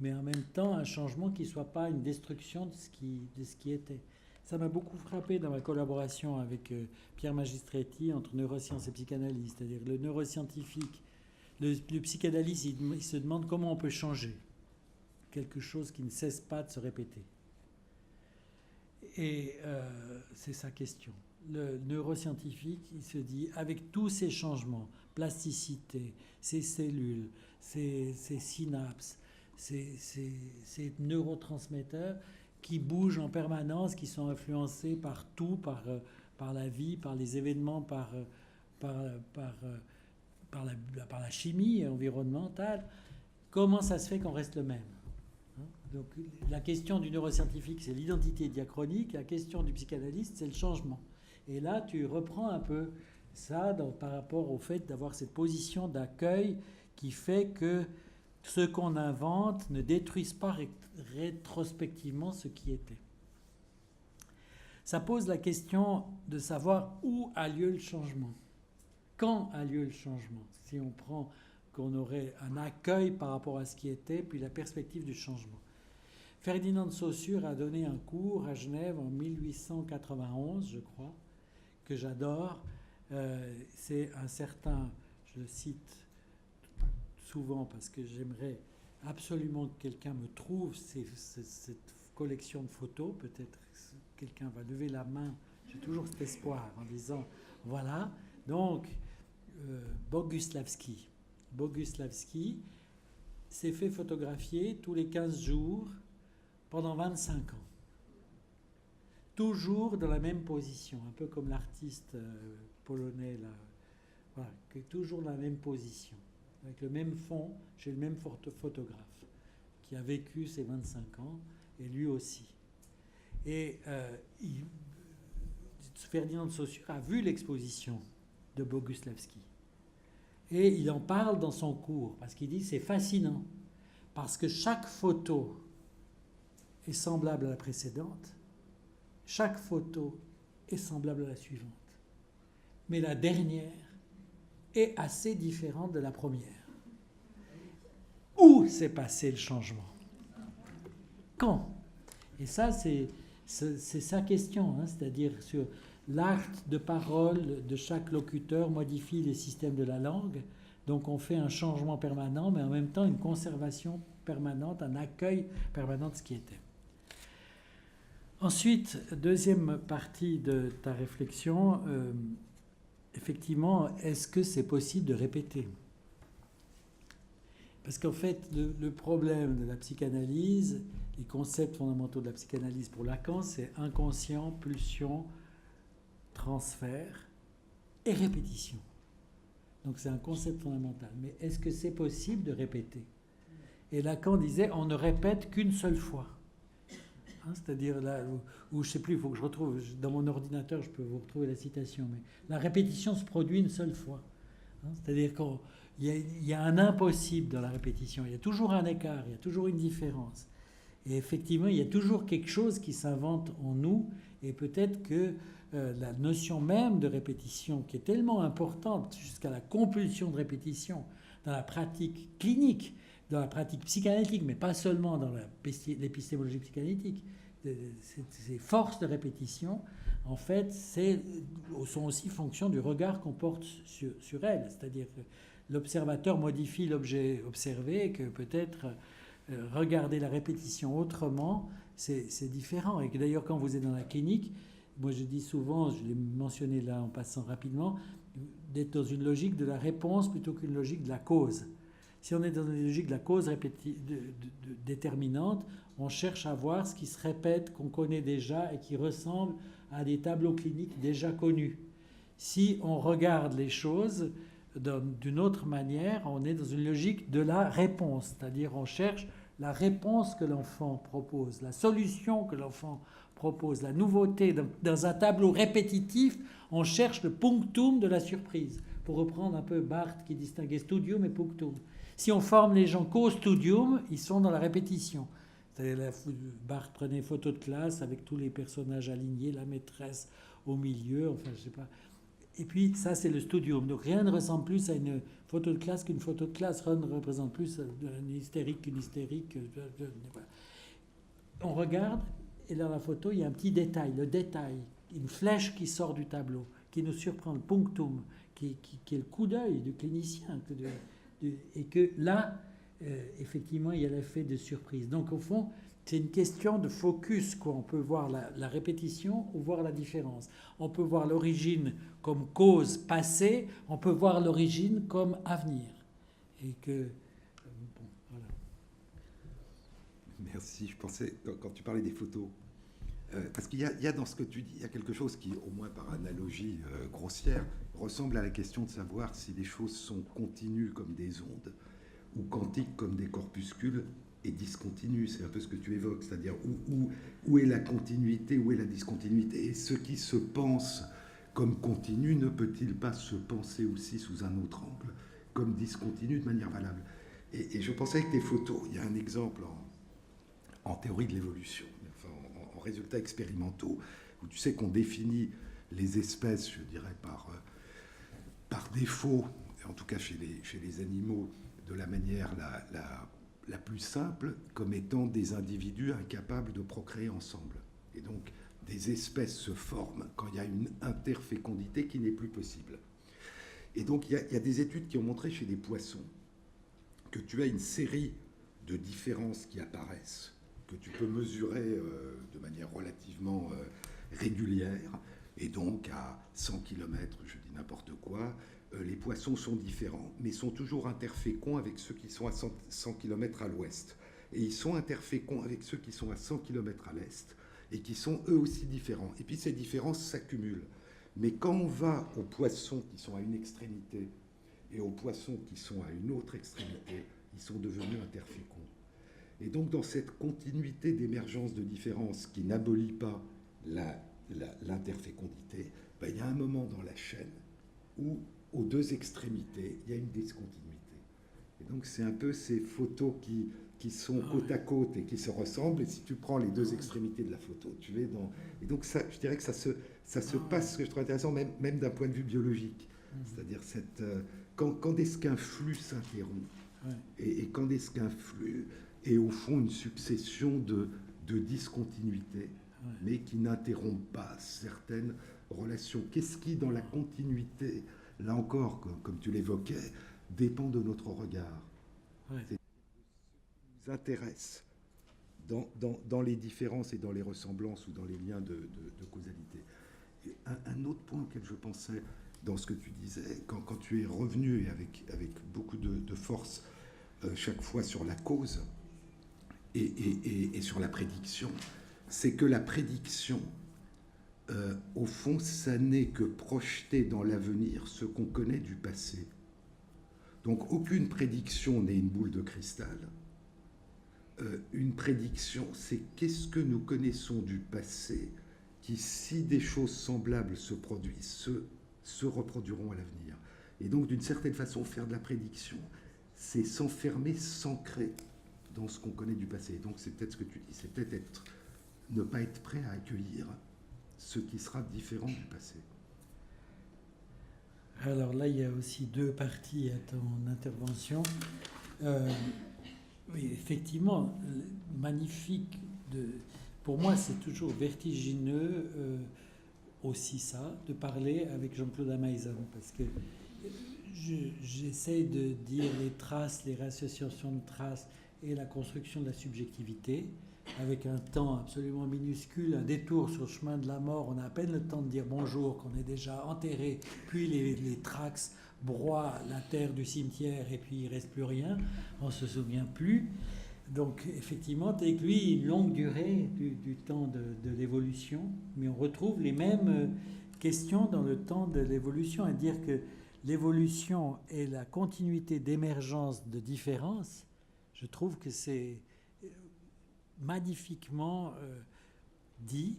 mais en même temps un changement qui ne soit pas une destruction de ce qui était. Ça m'a beaucoup frappé dans ma collaboration avec Pierre Magistretti entre neurosciences et psychanalyse, c'est-à-dire le neuroscientifique, le psychanalyste, il se demande comment on peut changer quelque chose qui ne cesse pas de se répéter. Et c'est sa question. Le neuroscientifique, il se dit, avec tous ces changements, plasticité, ces cellules, ces synapses, ces neurotransmetteurs qui bougent en permanence, qui sont influencés par tout, par la vie, par les événements, par la chimie environnementale, comment ça se fait qu'on reste le même? Donc la question du neuroscientifique, c'est l'identité diachronique. La question du psychanalyste, c'est le changement. Et là, tu reprends un peu ça par rapport au fait d'avoir cette position d'accueil qui fait que ce qu'on invente ne détruise pas rétrospectivement ce qui était. Ça pose la question de savoir où a lieu le changement. Quand a lieu le changement? Si on prend qu'on aurait un accueil par rapport à ce qui était, puis la perspective du changement. Ferdinand de Saussure a donné un cours à Genève en 1891, je crois, que j'adore. C'est un certain, je le cite souvent parce que j'aimerais absolument que quelqu'un me trouve cette collection de photos. Peut-être quelqu'un va lever la main. J'ai toujours cet espoir en disant, voilà. Donc, Boguslavski s'est fait photographier tous les 15 jours pendant 25 ans. Toujours dans la même position, un peu comme l'artiste polonais, là. Voilà, toujours dans la même position, avec le même fond, chez le même photographe, qui a vécu ces 25 ans, et lui aussi. Et Ferdinand de Saussure a vu l'exposition de Boguslavski. Et il en parle dans son cours, parce qu'il dit c'est fascinant, parce que chaque photo est semblable à la précédente, chaque photo est semblable à la suivante. Mais la dernière est assez différente de la première. Où s'est passé le changement? Quand? Et ça, c'est sa question, hein, c'est-à-dire sur l'acte de parole de chaque locuteur modifie les systèmes de la langue. Donc on fait un changement permanent, mais en même temps une conservation permanente, un accueil permanent de ce qui était. Ensuite, deuxième partie de ta réflexion, effectivement, est-ce que c'est possible de répéter? Parce qu'en fait, le problème de la psychanalyse, les concepts fondamentaux de la psychanalyse pour Lacan, c'est inconscient, pulsion, transfert et répétition. Donc c'est un concept fondamental. Mais est-ce que c'est possible de répéter? Et Lacan disait, on ne répète qu'une seule fois. Hein, c'est-à-dire là où je ne sais plus, il faut que je retrouve, dans mon ordinateur, je peux vous retrouver la citation, mais la répétition se produit une seule fois. Hein, c'est-à-dire qu'il y a un impossible dans la répétition, il y a toujours un écart, il y a toujours une différence. Et effectivement, il y a toujours quelque chose qui s'invente en nous, et peut-être que la notion même de répétition, qui est tellement importante jusqu'à la compulsion de répétition dans la pratique clinique, dans la pratique psychanalytique, mais pas seulement dans l'épistémologie psychanalytique, ces forces de répétition, en fait, sont aussi fonction du regard qu'on porte sur elles. C'est-à-dire que l'observateur modifie l'objet observé, et que peut-être regarder la répétition autrement, c'est différent. Et que d'ailleurs, quand vous êtes dans la clinique, moi je dis souvent, je l'ai mentionné là en passant rapidement, d'être dans une logique de la réponse plutôt qu'une logique de la cause. Si on est dans une logique de la cause déterminante, on cherche à voir ce qui se répète, qu'on connaît déjà et qui ressemble à des tableaux cliniques déjà connus. Si on regarde les choses d'une autre manière, on est dans une logique de la réponse, c'est-à-dire on cherche la réponse que l'enfant propose, la solution que l'enfant propose, la nouveauté. Dans un tableau répétitif, on cherche le punctum de la surprise, pour reprendre un peu Barthes qui distinguait studium et punctum. Si on forme les gens qu'au studium, ils sont dans la répétition. Barthes prenait photo de classe avec tous les personnages alignés, la maîtresse au milieu, enfin je sais pas. Et puis ça, c'est le studium. Donc rien ne ressemble plus à une photo de classe qu'une photo de classe. Rien ne représente plus une hystérique qu'une hystérique. Voilà. On regarde, et dans la photo, il y a un petit détail. Le détail, une flèche qui sort du tableau, qui nous surprend, le punctum, qui est le coup d'œil du clinicien. Et que là, effectivement, il y a l'effet de surprise. Donc au fond, c'est une question de focus, quoi. On peut voir la répétition ou voir la différence. On peut voir l'origine comme cause passée, on peut voir l'origine comme avenir. Et que... bon, voilà. Merci. Je pensais, quand tu parlais des photos, parce qu'il y a dans ce que tu dis, il y a quelque chose qui, au moins par analogie grossière, ressemble à la question de savoir si les choses sont continues comme des ondes ou quantiques comme des corpuscules et discontinues. C'est un peu ce que tu évoques, c'est-à-dire où est la continuité, où est la discontinuité. Et ce qui se pense comme continu ne peut-il pas se penser aussi sous un autre angle, comme discontinu de manière valable. Et je pensais avec tes photos, il y a un exemple en théorie de l'évolution, enfin, en résultats expérimentaux, où tu sais qu'on définit les espèces, je dirais, par défaut, en tout cas chez les animaux, de la manière la plus simple, comme étant des individus incapables de procréer ensemble. Et donc, des espèces se forment quand il y a une interfécondité qui n'est plus possible. Et donc, il y a des études qui ont montré chez des poissons que tu as une série de différences qui apparaissent, que tu peux mesurer de manière relativement régulière, et donc à 100 km, je dis n'importe quoi, les poissons sont différents, mais sont toujours interféconds avec ceux qui sont à 100 km à l'ouest. Et ils sont interféconds avec ceux qui sont à 100 km à l'est, et qui sont eux aussi différents. Et puis ces différences s'accumulent. Mais quand on va aux poissons qui sont à une extrémité et aux poissons qui sont à une autre extrémité, ils sont devenus interféconds. Et donc dans cette continuité d'émergence de différences qui n'abolit pas l'interfécondité, ben, il y a un moment dans la chaîne où aux deux extrémités, il y a une discontinuité. Et donc c'est un peu ces photos qui sont côte à côte et qui se ressemblent. Et si tu prends les deux extrémités de la photo, tu es dans... Et donc ça, je dirais que ça se passe, ce que je trouve intéressant, même d'un point de vue biologique. C'est-à-dire quand est-ce qu'un flux s'interrompt et quand est-ce qu'un flux est au fond une succession de discontinuités, mais qui n'interrompt pas certaines relations. Qu'est-ce qui, dans la continuité, là encore, comme tu l'évoquais, dépend de notre regard. C'est ce qui nous intéresse dans les différences et dans les ressemblances ou dans les liens de causalité. Et un autre point auquel je pensais dans ce que tu disais, quand tu es revenu et avec beaucoup de force chaque fois sur la cause et sur la prédiction, c'est que la prédiction, au fond, ça n'est que projeter dans l'avenir ce qu'on connaît du passé. Donc aucune prédiction n'est une boule de cristal. Une prédiction, c'est qu'est-ce que nous connaissons du passé qui, si des choses semblables se produisent, se reproduiront à l'avenir. Et donc, d'une certaine façon, faire de la prédiction, c'est s'enfermer, s'ancrer dans ce qu'on connaît du passé. Donc, c'est peut-être ce que tu dis, c'est peut-être ne pas être prêt à accueillir ce qui sera différent du passé. Alors là, il y a aussi deux parties à ton intervention. Oui, effectivement, magnifique. Pour moi, c'est toujours vertigineux aussi ça, de parler avec Jean-Claude Ameisen, parce que j'essaie de dire les traces, les réassociations de traces et la construction de la subjectivité, avec un temps absolument minuscule, un détour sur le chemin de la mort, on a à peine le temps de dire bonjour, qu'on est déjà enterré, puis les trax broient la terre du cimetière et puis il ne reste plus rien, on ne se souvient plus. Donc effectivement, avec lui, une longue durée du temps de l'évolution, mais on retrouve les mêmes questions dans le temps de l'évolution, à dire que l'évolution est la continuité d'émergence de différences. Je trouve que c'est magnifiquement dit,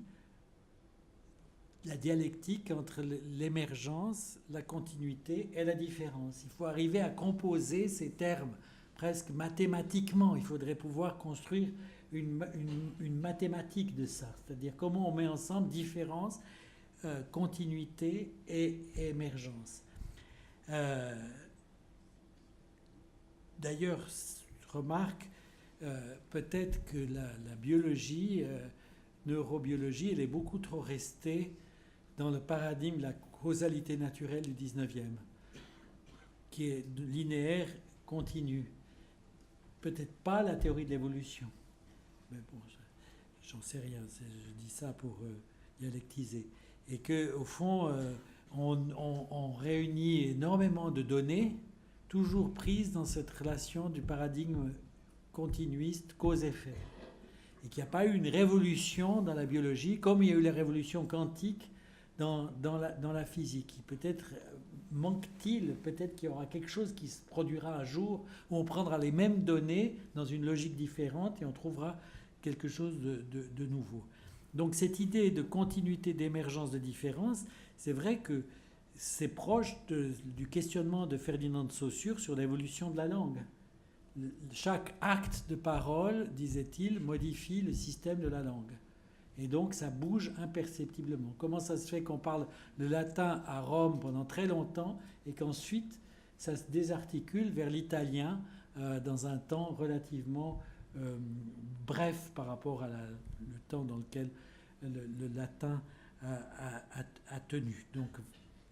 la dialectique entre l'émergence, la continuité et la différence. Il faut arriver à composer ces termes presque mathématiquement. Il faudrait pouvoir construire une mathématique de ça, c'est-à-dire comment on met ensemble différence, continuité et émergence. D'ailleurs, remarque, peut-être que la biologie, neurobiologie, elle est beaucoup trop restée dans le paradigme de la causalité naturelle du 19e, qui est linéaire, continu. Peut-être pas la théorie de l'évolution. Mais bon, j'en sais rien. Je dis ça pour dialectiser. Et qu'au fond, on réunit énormément de données, toujours prises dans cette relation du paradigme continuiste cause-effet. Et qu'il n'y a pas eu une révolution dans la biologie, comme il y a eu la révolution quantique dans la physique. Peut-être manque-t-il, peut-être qu'il y aura quelque chose qui se produira un jour où on prendra les mêmes données dans une logique différente et on trouvera quelque chose de nouveau. Donc cette idée de continuité, d'émergence, de différence, c'est vrai que c'est proche du questionnement de Ferdinand de Saussure sur l'évolution de la langue. Chaque acte de parole, disait-il, modifie le système de la langue. Et donc ça bouge imperceptiblement. Comment ça se fait qu'on parle le latin à Rome pendant très longtemps et qu'ensuite ça se désarticule vers l'italien dans un temps relativement bref par rapport à le temps dans lequel le latin a tenu. Donc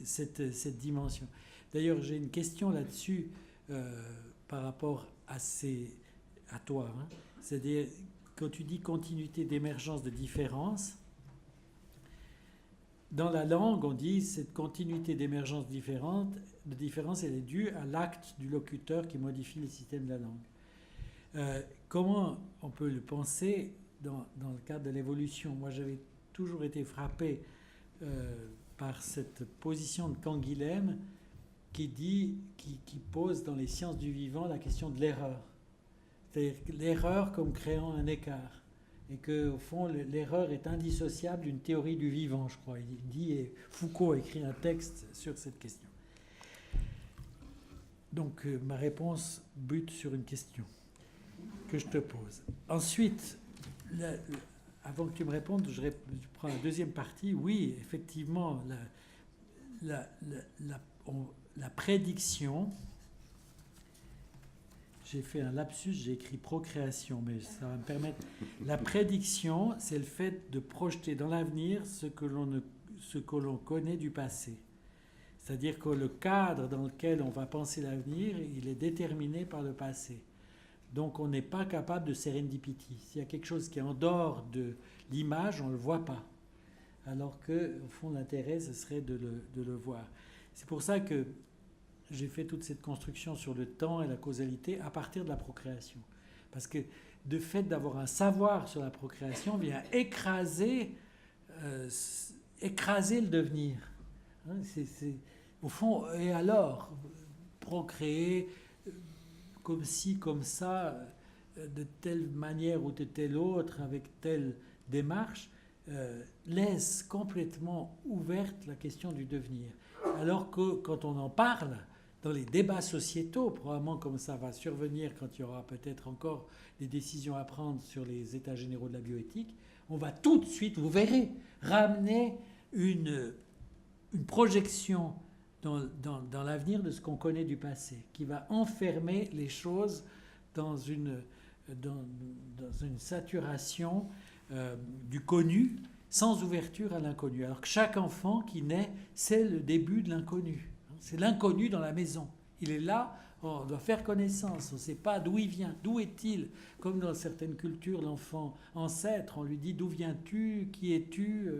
cette dimension. D'ailleurs, j'ai une question là-dessus par rapport à toi. Hein. C'est-à-dire, quand tu dis continuité d'émergence de différence, dans la langue, on dit cette continuité d'émergence de différence, elle est due à l'acte du locuteur qui modifie le système de la langue. Comment on peut le penser dans le cadre de l'évolution? Moi, j'avais toujours été frappé par cette position de Canguilhem qui pose dans les sciences du vivant la question de l'erreur. C'est-à-dire l'erreur comme créant un écart. Et qu'au fond, l'erreur est indissociable d'une théorie du vivant, je crois. Il dit, et Foucault a écrit un texte sur cette question. Donc, ma réponse bute sur une question que je te pose. Ensuite, avant que tu me répondes, je prends la deuxième partie. Oui, effectivement, la prédiction... J'ai fait un lapsus, j'ai écrit procréation, mais ça va me permettre... La prédiction, c'est le fait de projeter dans l'avenir ce que l'on connaît du passé. C'est-à-dire que le cadre dans lequel on va penser l'avenir, il est déterminé par le passé. Donc on n'est pas capable de serendipity. S'il y a quelque chose qui est en dehors de l'image, on ne le voit pas. Alors qu'au fond, l'intérêt, ce serait de le voir. C'est pour ça que j'ai fait toute cette construction sur le temps et la causalité à partir de la procréation. Parce que de fait d'avoir un savoir sur la procréation vient écraser le devenir. Hein, au fond, et alors, procréer comme ci, comme ça, de telle manière ou de telle autre, avec telle démarche, laisse complètement ouverte la question du devenir. Alors que quand on en parle, dans les débats sociétaux, probablement comme ça va survenir quand il y aura peut-être encore des décisions à prendre sur les états généraux de la bioéthique, on va tout de suite, vous verrez, ramener une projection dans l'avenir de ce qu'on connaît du passé, qui va enfermer les choses dans une saturation du connu, sans ouverture à l'inconnu. Alors que chaque enfant qui naît, c'est le début de l'inconnu. C'est l'inconnu dans la maison. Il est là, on doit faire connaissance, on ne sait pas d'où il vient, d'où est-il. Comme dans certaines cultures, l'enfant ancêtre, on lui dit d'où viens-tu, qui es-tu,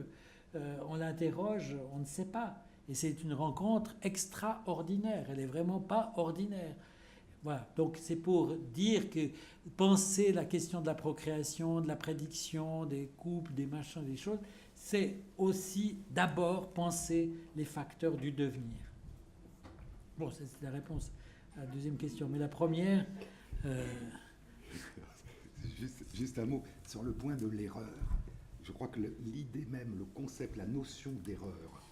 on l'interroge, on ne sait pas. Et c'est une rencontre extraordinaire, elle n'est vraiment pas ordinaire. Voilà, donc c'est pour dire que penser la question de la procréation, de la prédiction, des couples, des machins, des choses, c'est aussi d'abord penser les facteurs du devenir. Bon, c'est la réponse à la deuxième question. Mais la première... Juste un mot sur le point de l'erreur. Je crois que l'idée même, le concept, la notion d'erreur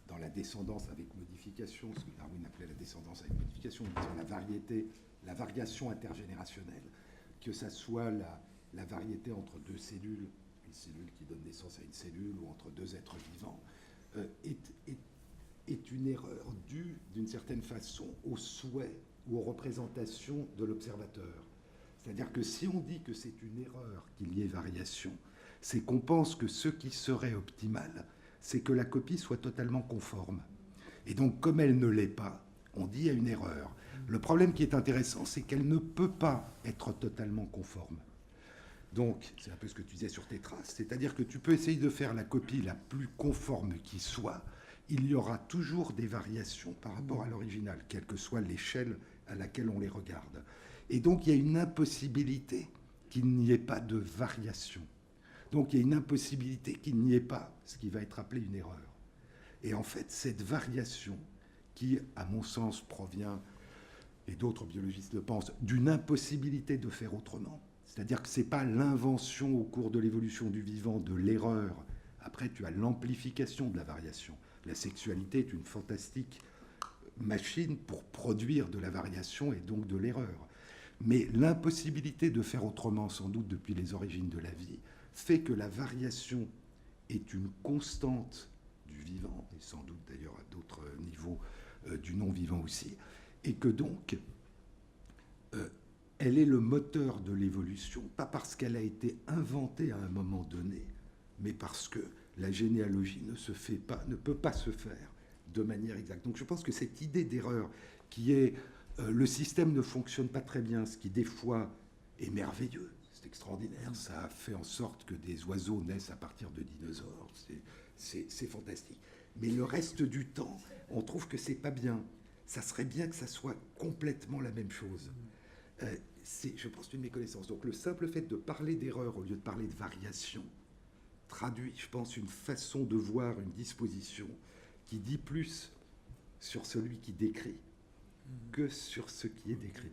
dans la descendance avec modification, ce que Darwin appelait la descendance avec modification, disons la variété, la variation intergénérationnelle, que ça soit la variété entre deux cellules, une cellule qui donne naissance à une cellule ou entre deux êtres vivants, est une erreur due, d'une certaine façon, au souhait ou aux représentations de l'observateur. C'est-à-dire que si on dit que c'est une erreur qu'il y ait variation, c'est qu'on pense que ce qui serait optimal, c'est que la copie soit totalement conforme. Et donc, comme elle ne l'est pas, on dit il y a une erreur. Le problème qui est intéressant, c'est qu'elle ne peut pas être totalement conforme. Donc, c'est un peu ce que tu disais sur tes traces, c'est-à-dire que tu peux essayer de faire la copie la plus conforme qui soit, il y aura toujours des variations par rapport à l'original, quelle que soit l'échelle à laquelle on les regarde. Et donc, il y a une impossibilité qu'il n'y ait pas de variation. Donc, il y a une impossibilité qu'il n'y ait pas ce qui va être appelé une erreur. Et en fait, cette variation, qui, à mon sens, provient, et d'autres biologistes le pensent, d'une impossibilité de faire autrement. C'est-à-dire que ce n'est pas l'invention au cours de l'évolution du vivant de l'erreur. Après, tu as l'amplification de la variation. La sexualité est une fantastique machine pour produire de la variation et donc de l'erreur. Mais l'impossibilité de faire autrement, sans doute depuis les origines de la vie, fait que la variation est une constante du vivant, et sans doute d'ailleurs à d'autres niveaux du non-vivant aussi, et que donc elle est le moteur de l'évolution, pas parce qu'elle a été inventée à un moment donné, mais parce que la généalogie ne peut pas se faire de manière exacte. Donc je pense que cette idée d'erreur qui est le système ne fonctionne pas très bien, ce qui des fois est merveilleux, c'est extraordinaire, ça a fait en sorte que des oiseaux naissent à partir de dinosaures, c'est fantastique. Mais le reste du temps, on trouve que c'est pas bien. Ça serait bien que ça soit complètement la même chose. C'est, je pense, une méconnaissance. Donc le simple fait de parler d'erreur au lieu de parler de variation traduit, je pense, une façon de voir une disposition qui dit plus sur celui qui décrit que sur ce qui est décrit.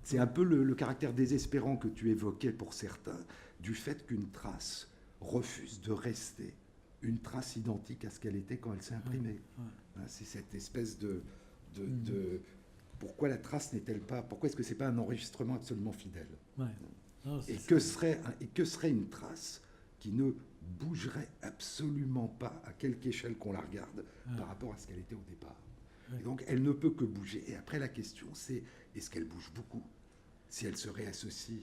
C'est un peu le caractère désespérant que tu évoquais pour certains, du fait qu'une trace refuse de rester une trace identique à ce qu'elle était quand elle s'est imprimée. C'est cette espèce de pourquoi la trace n'est-elle pas, pourquoi est-ce que c'est pas un enregistrement absolument fidèle? Non, et que serait une trace qui ne bougerait absolument pas, à quelque échelle qu'on la regarde, par rapport à ce qu'elle était au départ. Et donc, elle ne peut que bouger. Et après, la question, c'est est-ce qu'elle bouge beaucoup? Si elle se réassocie,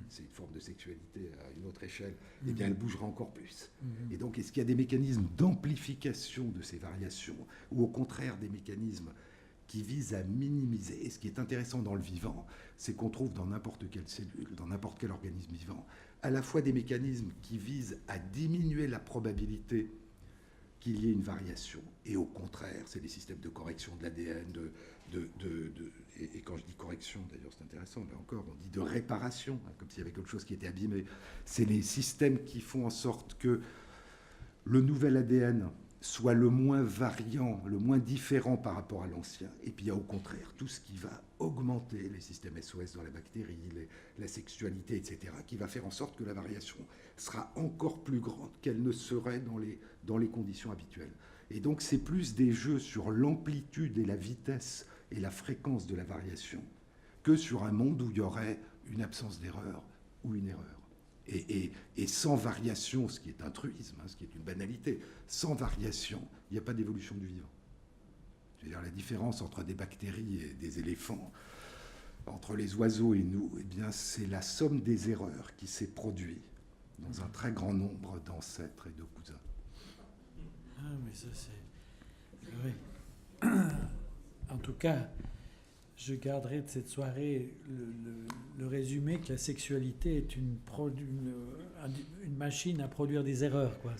c'est une forme de sexualité à une autre échelle, eh bien, elle bougera encore plus. Et donc, est-ce qu'il y a des mécanismes d'amplification de ces variations, ou au contraire, des mécanismes qui visent à minimiser? Et ce qui est intéressant dans le vivant, c'est qu'on trouve dans n'importe quelle cellule, dans n'importe quel organisme vivant, à la fois des mécanismes qui visent à diminuer la probabilité qu'il y ait une variation, et au contraire, c'est des systèmes de correction de l'ADN, et quand je dis correction, d'ailleurs c'est intéressant, là encore, on dit de réparation, hein, comme s'il y avait quelque chose qui était abîmé. C'est les systèmes qui font en sorte que le nouvel ADN soit le moins variant, le moins différent par rapport à l'ancien. Et puis il y a au contraire tout ce qui va augmenter les systèmes SOS dans la bactérie, la sexualité, etc., qui va faire en sorte que la variation sera encore plus grande qu'elle ne serait dans les conditions habituelles. Et donc c'est plus des jeux sur l'amplitude et la vitesse et la fréquence de la variation que sur un monde où il y aurait une absence d'erreur ou une erreur. Et sans variation, ce qui est un truisme, hein, ce qui est une banalité, sans variation, il n'y a pas d'évolution du vivant. C'est-à-dire la différence entre des bactéries et des éléphants, entre les oiseaux et nous, eh bien, c'est la somme des erreurs qui s'est produite dans un très grand nombre d'ancêtres et de cousins. Ah, mais ça, c'est... Oui. En tout cas, je garderai de cette soirée le résumé que la sexualité est une machine à produire des erreurs, quoi.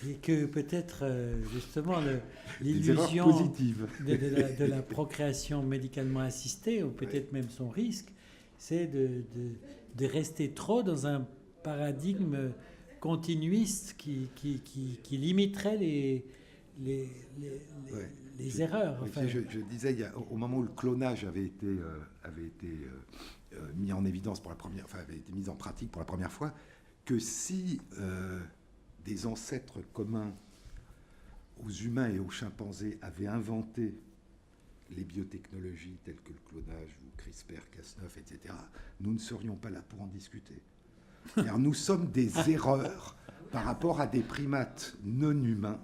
Et que peut-être, justement, l'illusion de la procréation médicalement assistée, ou peut-être même son risque, c'est de rester trop dans un paradigme continuiste qui limiterait les erreurs. Enfin. Je disais, au moment où le clonage avait été mis en évidence avait été mis en pratique pour la première fois, que si des ancêtres communs aux humains et aux chimpanzés avaient inventé les biotechnologies telles que le clonage ou CRISPR-Cas9, etc., nous ne serions pas là pour en discuter. Car nous sommes des erreurs par rapport à des primates non humains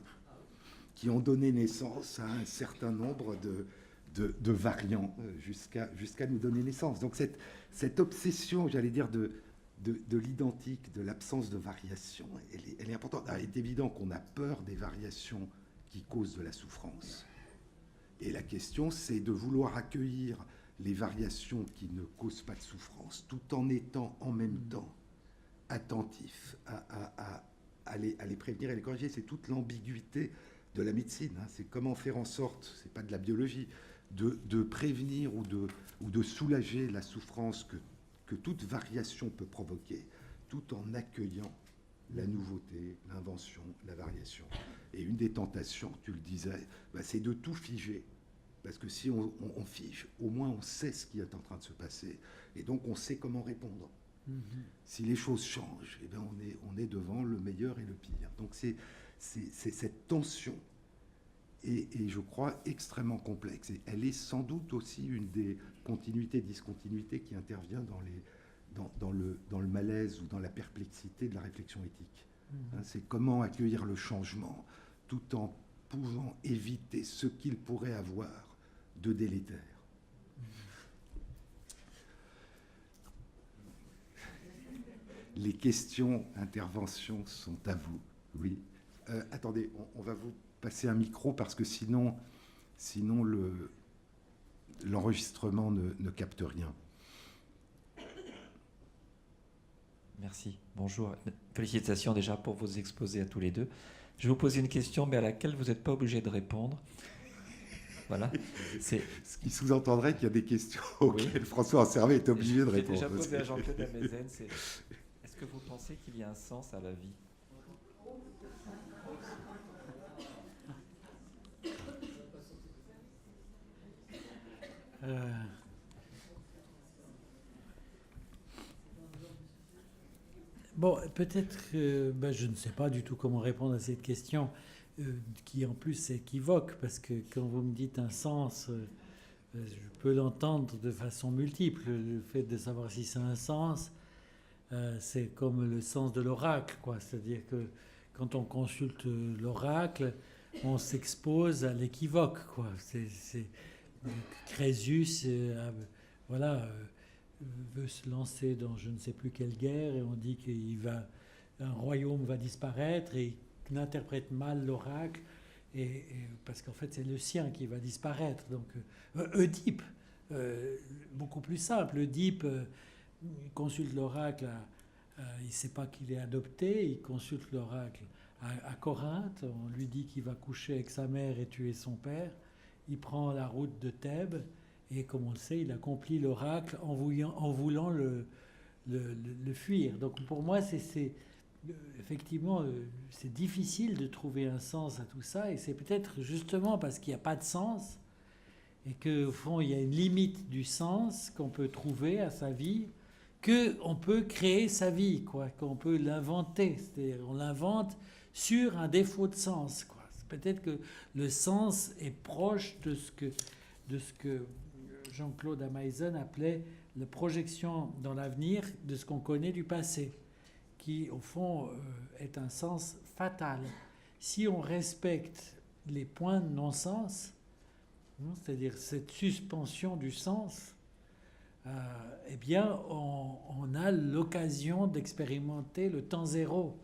qui ont donné naissance à un certain nombre de variants jusqu'à nous donner naissance. Donc cette obsession, j'allais dire, de l'identique, de l'absence de variation, elle est importante. Il est évident qu'on a peur des variations qui causent de la souffrance. Et la question, c'est de vouloir accueillir les variations qui ne causent pas de souffrance, tout en étant en même temps attentif à les prévenir et les corriger. C'est toute l'ambiguïté de la médecine. C'est comment faire en sorte, c'est pas de la biologie, de prévenir ou de soulager la souffrance que toute variation peut provoquer, tout en accueillant la nouveauté, l'invention, la variation. Et une des tentations, tu le disais, c'est de tout figer. Parce que si on fige, au moins on sait ce qui est en train de se passer. Et donc on sait comment répondre. Si les choses changent, eh bien on est devant le meilleur et le pire. Donc c'est cette tension, et je crois extrêmement complexe. Et elle est sans doute aussi une des continuités, discontinuités qui intervient dans le malaise ou dans la perplexité de la réflexion éthique. C'est comment accueillir le changement tout en pouvant éviter ce qu'il pourrait avoir de délétère. Les questions, interventions sont à vous. Oui. Attendez, on va vous passer un micro parce que sinon l'enregistrement ne capte rien. Merci. Bonjour. Félicitations déjà pour vos exposés à tous les deux. Je vais vous poser une question, mais à laquelle vous n'êtes pas obligé de répondre. Voilà. Ce qui sous-entendrait qu'il y a des questions auxquelles François Ansermet est obligé de répondre. J'ai déjà posé à Jean-Claude Ameisen, est-ce que vous pensez qu'il y a un sens à la vie ? Bon, peut-être que je ne sais pas du tout comment répondre à cette question, qui en plus est équivoque, parce que quand vous me dites un sens, je peux l'entendre de façon multiple. Le fait de savoir si c'est un sens, c'est comme le sens de l'oracle, quoi. C'est-à-dire que quand on consulte l'oracle, on s'expose à l'équivoque, quoi. Crésus, veut se lancer dans je ne sais plus quelle guerre, et on dit qu'un royaume va disparaître, et il interprète mal l'oracle, et parce qu'en fait c'est le sien qui va disparaître. Donc Oedipe, beaucoup plus simple. Oedipe il consulte l'oracle, il ne sait pas qu'il est adopté, il consulte l'oracle à Corinthe, on lui dit qu'il va coucher avec sa mère et tuer son père, il prend la route de Thèbes, et comme on le sait, il accomplit l'oracle en voulant le fuir. Donc pour moi, effectivement, c'est difficile de trouver un sens à tout ça, et c'est peut-être justement parce qu'il n'y a pas de sens, et qu'au fond, il y a une limite du sens qu'on peut trouver à sa vie, qu'on peut créer sa vie, quoi, qu'on peut l'inventer. C'est-à-dire on l'invente sur un défaut de sens, quoi. Peut-être que le sens est proche de ce que Jean-Claude Ameisen appelait la projection dans l'avenir de ce qu'on connaît du passé, qui, au fond, est un sens fatal. Si on respecte les points de non-sens, c'est-à-dire cette suspension du sens, eh bien, on a l'occasion d'expérimenter le temps zéro,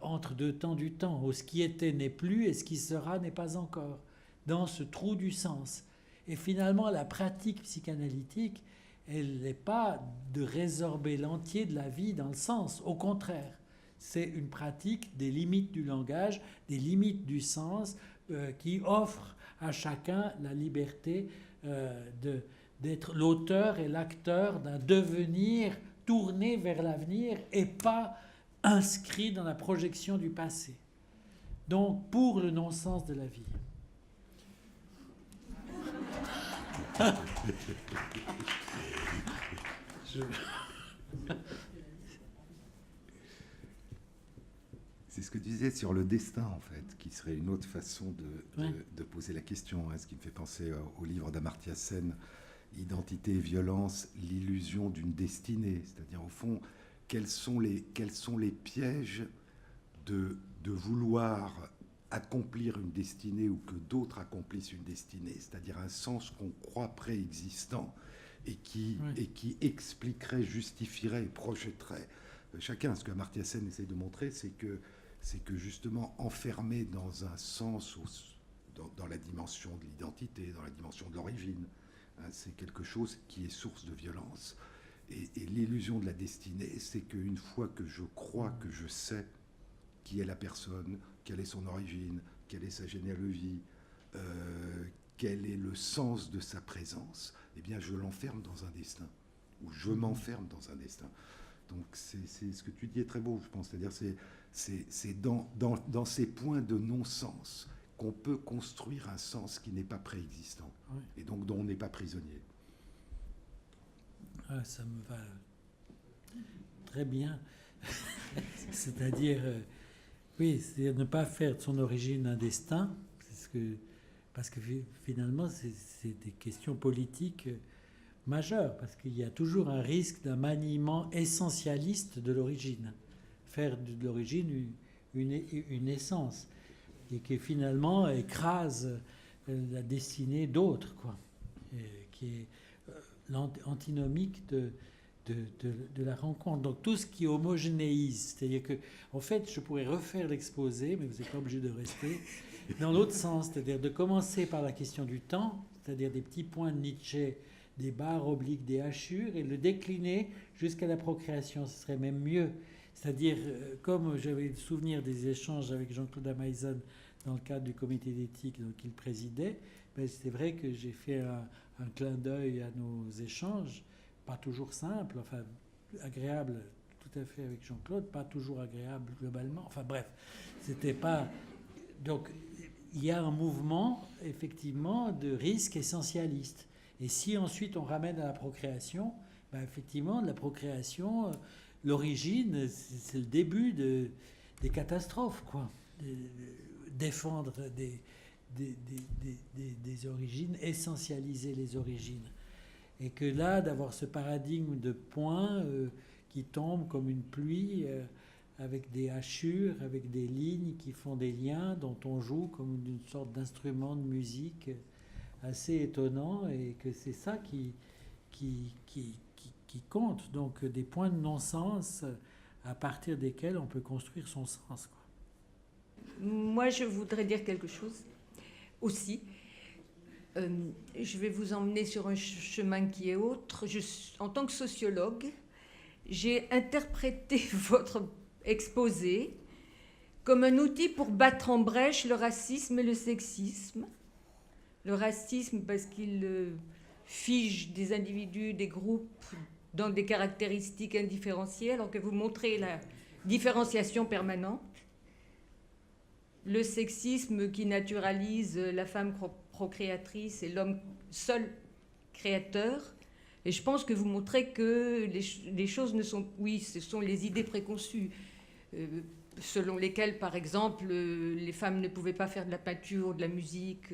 entre deux temps du temps, où ce qui était n'est plus et ce qui sera n'est pas encore, dans ce trou du sens. Et finalement, la pratique psychanalytique, elle n'est pas de résorber l'entier de la vie dans le sens. Au contraire, c'est une pratique des limites du langage, des limites du sens, qui offre à chacun la liberté d'être l'auteur et l'acteur d'un devenir tourné vers l'avenir et pas inscrit dans la projection du passé. Donc, pour le non-sens de la vie. C'est ce que tu disais sur le destin, en fait, qui serait une autre façon Ouais. de poser la question. Ce qui me fait penser au livre d'Amartya Sen, Identité et violence, l'illusion d'une destinée. C'est-à-dire, au fond, quels sont les pièges de vouloir accomplir une destinée ou que d'autres accomplissent une destinée, c'est-à-dire un sens qu'on croit préexistant et qui expliquerait, justifierait et projetterait chacun. Ce que Amartya Sen essaie de montrer, c'est que justement enfermé dans un sens, dans la dimension de l'identité, dans la dimension de l'origine, c'est quelque chose qui est source de violence. Et l'illusion de la destinée, c'est qu'une fois que je crois que je sais qui est la personne, quelle est son origine, quelle est sa généalogie, quel est le sens de sa présence, eh bien je l'enferme dans un destin, ou je m'enferme dans un destin. Donc c'est ce que tu dis est très beau, je pense. C'est-à-dire c'est dans ces points de non-sens qu'on peut construire un sens qui n'est pas préexistant, et donc dont on n'est pas prisonnier. Ah, ça me va très bien. C'est-à-dire, oui, c'est ne pas faire de son origine un destin, parce que finalement, c'est des questions politiques majeures, parce qu'il y a toujours un risque d'un maniement essentialiste de l'origine, faire de l'origine une essence, et qui finalement écrase la destinée d'autres, quoi, et qui est l'antinomique de la rencontre. Donc tout ce qui homogénéise, c'est-à-dire que, en fait, je pourrais refaire l'exposé, mais vous n'êtes pas obligé de rester, dans l'autre sens, c'est-à-dire de commencer par la question du temps, c'est-à-dire des petits points de Nietzsche, des barres obliques, des hachures, et le décliner jusqu'à la procréation. Ce serait même mieux. C'est-à-dire, comme j'avais le souvenir des échanges avec Jean-Claude Ameisen dans le cadre du comité d'éthique qu'il présidait, ben c'est vrai que j'ai fait un clin d'œil à nos échanges, pas toujours simple, enfin agréable tout à fait avec Jean-Claude, pas toujours agréable globalement, enfin bref, c'était pas... Donc il y a un mouvement effectivement de risque essentialiste. Et si ensuite on ramène à la procréation, ben effectivement la procréation, l'origine, c'est le début des catastrophes, quoi. Défendre des origines, essentialiser les origines. Et que là, d'avoir ce paradigme de points qui tombent comme une pluie, avec des hachures, avec des lignes qui font des liens, dont on joue comme une sorte d'instrument de musique assez étonnant, et que c'est ça qui compte. Donc des points de non-sens à partir desquels on peut construire son sens, quoi. Moi, je voudrais dire quelque chose aussi. Je vais vous emmener sur un chemin qui est autre. En tant que sociologue, j'ai interprété votre exposé comme un outil pour battre en brèche le racisme et le sexisme. Le racisme parce qu'il fige des individus, des groupes dans des caractéristiques indifférenciées, alors que vous montrez la différenciation permanente. Le sexisme qui naturalise la femme procréatrice et l'homme seul créateur. Et je pense que vous montrez que les choses ne sont... Oui, ce sont les idées préconçues, selon lesquelles, par exemple, les femmes ne pouvaient pas faire de la peinture ou de la musique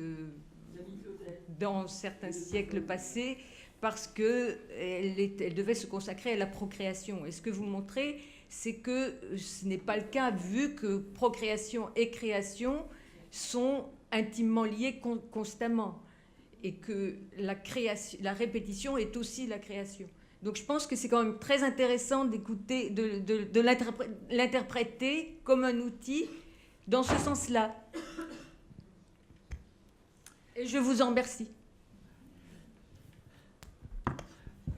dans certains siècles passés, parce qu'elles devaient se consacrer à la procréation. Et ce que vous montrez, c'est que ce n'est pas le cas, vu que procréation et création sont intimement liées constamment, et que la répétition est aussi la création. Donc je pense que c'est quand même très intéressant d'écouter, de l'interpréter comme un outil dans ce sens-là. Et je vous en remercie.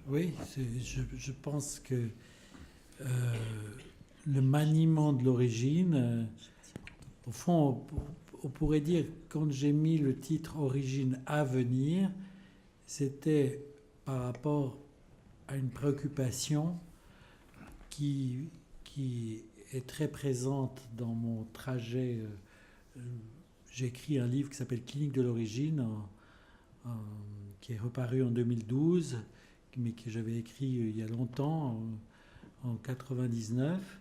Oui, je pense que le maniement de l'origine, au fond, on pourrait dire, quand j'ai mis le titre « Origine à venir », c'était par rapport à une préoccupation qui est très présente dans mon trajet. J'ai écrit un livre qui s'appelle « Clinique de l'origine », qui est reparu en 2012, mais que j'avais écrit il y a longtemps, en 99.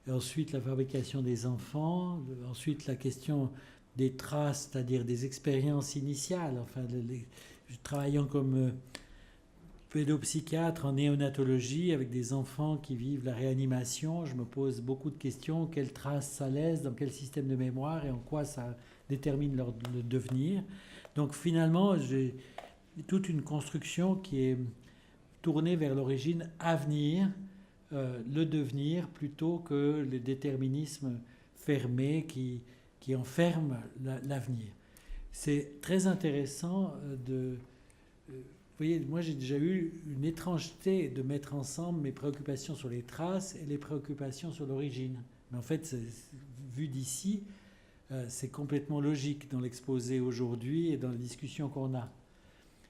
et ensuite la fabrication des enfants, ensuite la question des traces, c'est-à-dire des expériences initiales. Enfin, travaillant comme pédopsychiatre en néonatologie avec des enfants qui vivent la réanimation, je me pose beaucoup de questions. Quelles traces ça laisse, dans quel système de mémoire et en quoi ça détermine leur le devenir. Donc finalement, j'ai toute une construction qui est tournée vers l'origine avenir, le devenir, plutôt que le déterminisme fermé qui enferme l'avenir. C'est très intéressant de... Vous voyez, moi j'ai déjà eu une étrangeté de mettre ensemble mes préoccupations sur les traces et les préoccupations sur l'origine. Mais en fait, vu d'ici, c'est complètement logique dans l'exposé aujourd'hui et dans la discussion qu'on a.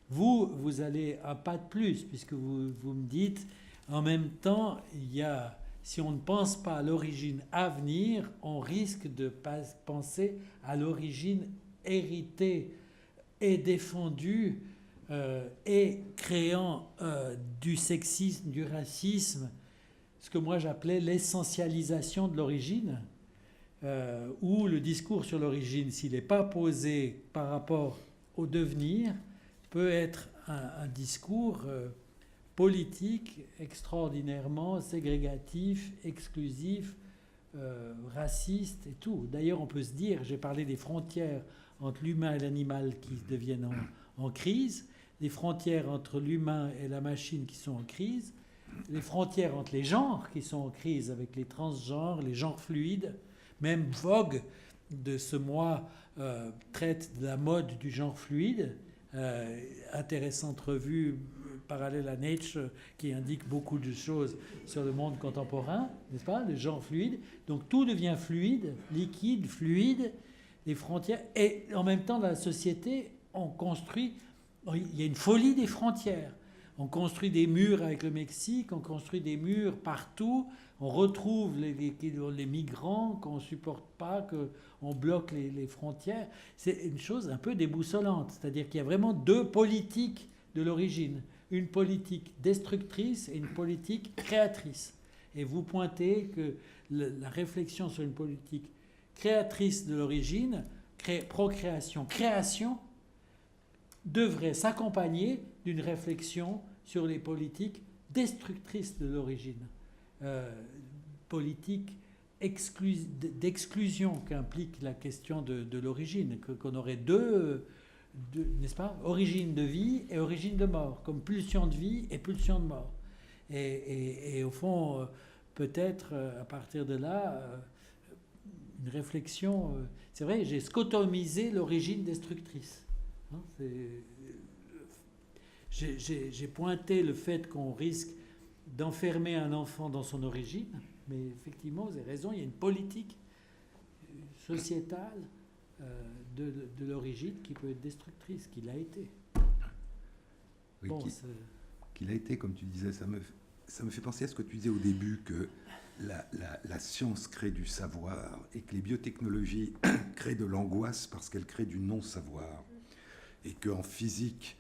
Vous allez un pas de plus, puisque vous me dites, en même temps, si on ne pense pas à l'origine à venir, on risque de penser à l'origine héritée et défendue et créant du sexisme, du racisme, ce que moi j'appelais l'essentialisation de l'origine, où le discours sur l'origine, s'il n'est pas posé par rapport au devenir, peut être un discours politique extraordinairement ségrégatif, exclusif, raciste et tout. D'ailleurs, on peut se dire, j'ai parlé des frontières entre l'humain et l'animal qui deviennent en crise, les frontières entre l'humain et la machine qui sont en crise, les frontières entre les genres qui sont en crise avec les transgenres, les genres fluides. Même Vogue, de ce mois, traite de la mode du genre fluide. Intéressante revue parallèle à Nature qui indique beaucoup de choses sur le monde contemporain, n'est-ce pas, le genre fluide. Donc tout devient fluide, liquide, fluide, les frontières. Et en même temps, dans la société, on construit... Il y a une folie des frontières. On construit des murs avec le Mexique, on construit des murs partout, on retrouve les migrants qu'on ne supporte pas, qu'on bloque les frontières. C'est une chose un peu déboussolante. C'est-à-dire qu'il y a vraiment deux politiques de l'origine. Une politique destructrice et une politique créatrice. Et vous pointez que la réflexion sur une politique créatrice de l'origine, procréation, création, devrait s'accompagner d'une réflexion sur les politiques destructrices de l'origine, politique d'exclusion qu'implique la question de l'origine, qu'on aurait deux, n'est-ce pas, origine de vie et origine de mort, comme pulsion de vie et pulsion de mort. Et au fond, peut-être à partir de là, une réflexion... c'est vrai, j'ai scotomisé l'origine destructrice. J'ai pointé le fait qu'on risque d'enfermer un enfant dans son origine, mais effectivement, vous avez raison, il y a une politique sociétale de l'origine qui peut être destructrice, qu'il a été. Oui, Bon, qu'il a été, comme tu disais, ça me fait penser à ce que tu disais au début, que la science crée du savoir et que les biotechnologies créent de l'angoisse parce qu'elles créent du non-savoir. Et qu'en physique,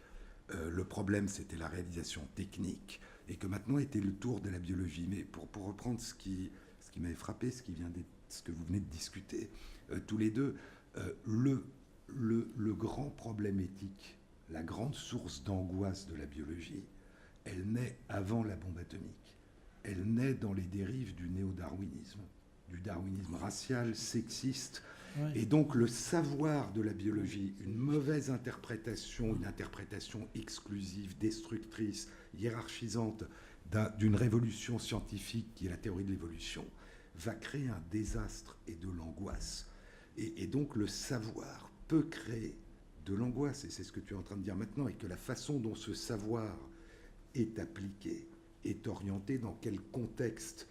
le problème, c'était la réalisation technique, et que maintenant était le tour de la biologie. Mais pour reprendre ce qui m'avait frappé, ce que vous venez de discuter, tous les deux, le grand problème éthique, la grande source d'angoisse de la biologie, elle naît avant la bombe atomique. Elle naît dans les dérives du néo-darwinisme, du darwinisme racial, sexiste. Ouais. Et donc le savoir de la biologie, une mauvaise interprétation, une interprétation exclusive, destructrice, hiérarchisante d'une révolution scientifique qui est la théorie de l'évolution, va créer un désastre et de l'angoisse. Et donc le savoir peut créer de l'angoisse, et c'est ce que tu es en train de dire maintenant, et que la façon dont ce savoir est appliqué, est orienté, dans quel contexte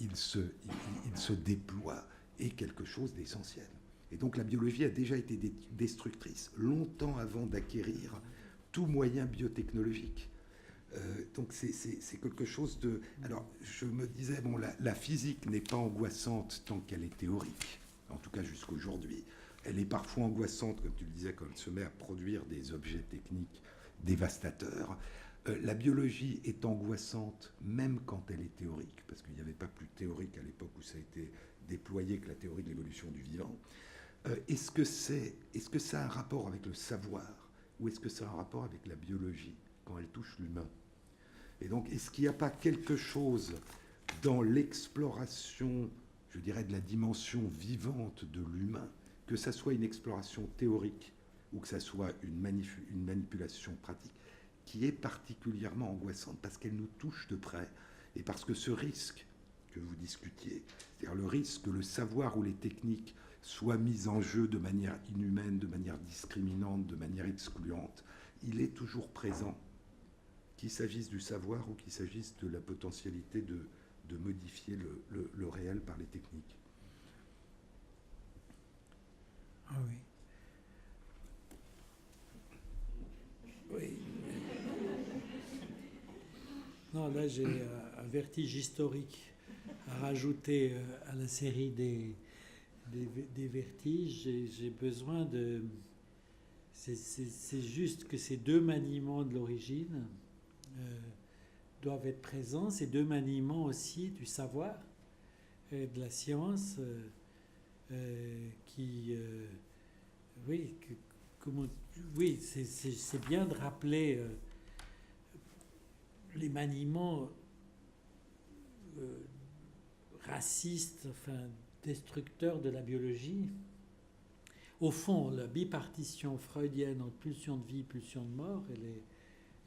il se déploie, est quelque chose d'essentiel. Et donc la biologie a déjà été destructrice, longtemps avant d'acquérir tout moyen biotechnologique. Donc c'est quelque chose de... Alors je me disais, bon, la physique n'est pas angoissante tant qu'elle est théorique, en tout cas jusqu'aujourd'hui. Elle est parfois angoissante, comme tu le disais, quand elle se met à produire des objets techniques dévastateurs. La biologie est angoissante même quand elle est théorique, parce qu'il n'y avait pas plus théorique à l'époque où ça a été déployé que la théorie de l'évolution du vivant. Est-ce que ça a un rapport avec le savoir, ou est-ce que ça a un rapport avec la biologie quand elle touche l'humain? Et donc, est-ce qu'il n'y a pas quelque chose dans l'exploration, je dirais, de la dimension vivante de l'humain, que ça soit une exploration théorique ou que ça soit une manipulation pratique, qui est particulièrement angoissante parce qu'elle nous touche de près et parce que ce risque que vous discutiez, c'est-à-dire le risque que le savoir ou les techniques soient mis en jeu de manière inhumaine, de manière discriminante, de manière excluante, il est toujours présent, qu'il s'agisse du savoir ou qu'il s'agisse de la potentialité de modifier le réel par les techniques. Ah oui. Oui. Non, là j'ai un vertige historique à rajouter à la série des vertiges. J'ai besoin de... C'est juste que ces deux maniements de l'origine doivent être présents, ces deux maniements aussi du savoir et de la science oui, c'est bien de rappeler les maniements racistes, enfin destructeurs de la biologie. Au fond, la bipartition freudienne entre pulsion de vie et pulsion de mort,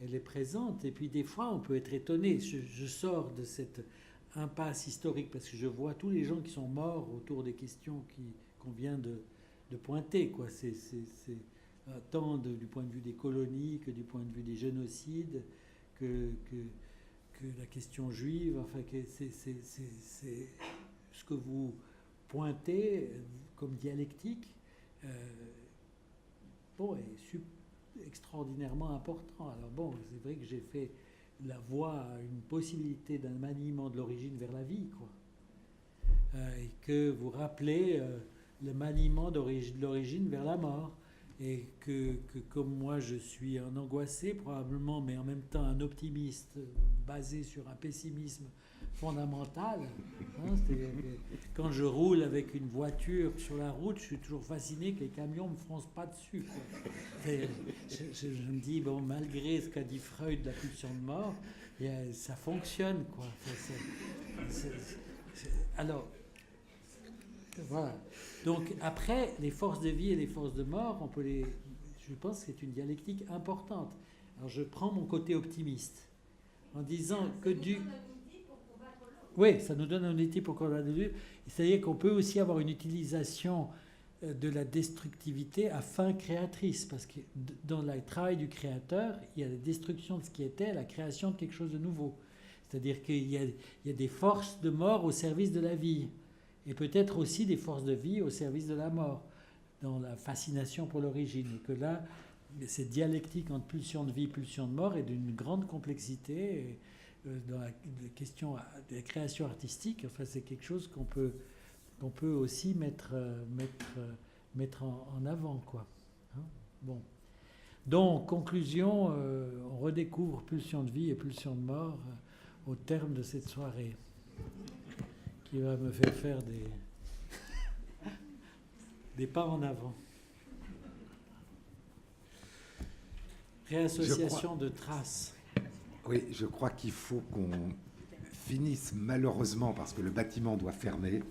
elle est présente. Et puis des fois, on peut être étonné. Je sors de cette impasse historique parce que je vois tous les gens qui sont morts autour des questions qu'on vient de pointer, quoi. C'est tant du point de vue des colonies que du point de vue des génocides, que la question juive. Enfin, c'est ce que vous pointez comme dialectique. Est extraordinairement important. Alors bon, c'est vrai que j'ai fait la voie à une possibilité d'un maniement de l'origine vers la vie, quoi. Et que vous rappelez le maniement de l'origine vers la mort. Et que comme moi je suis un angoissé probablement, mais en même temps un optimiste basé sur un pessimisme fondamental. Quand je roule avec une voiture sur la route, je suis toujours fasciné que les camions ne me foncent pas dessus, quoi. Je me dis, bon, malgré ce qu'a dit Freud de la pulsion de mort, ça fonctionne, quoi. Alors, voilà. Donc après, les forces de vie et les forces de mort, je pense que c'est une dialectique importante. Alors je prends mon côté optimiste en disant que Oui, ça nous donne un outil pour combattre l'autre. C'est-à-dire qu'on peut aussi avoir une utilisation de la destructivité à fin créatrice, parce que dans le travail du créateur, il y a la destruction de ce qui était, la création de quelque chose de nouveau. C'est-à-dire qu'il y a des forces de mort au service de la vie. Et peut-être aussi des forces de vie au service de la mort, dans la fascination pour l'origine. Et que là, cette dialectique entre pulsion de vie et pulsion de mort est d'une grande complexité. Et dans la question de la création artistique, enfin, c'est quelque chose qu'on peut aussi mettre en avant, quoi. Hein? Bon. Donc, conclusion, on redécouvre pulsion de vie et pulsion de mort au terme de cette soirée, qui va me faire des pas en avant. Réassociation de traces. Oui, je crois qu'il faut qu'on finisse malheureusement parce que le bâtiment doit fermer.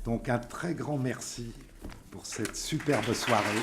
Donc un très grand merci pour cette superbe soirée.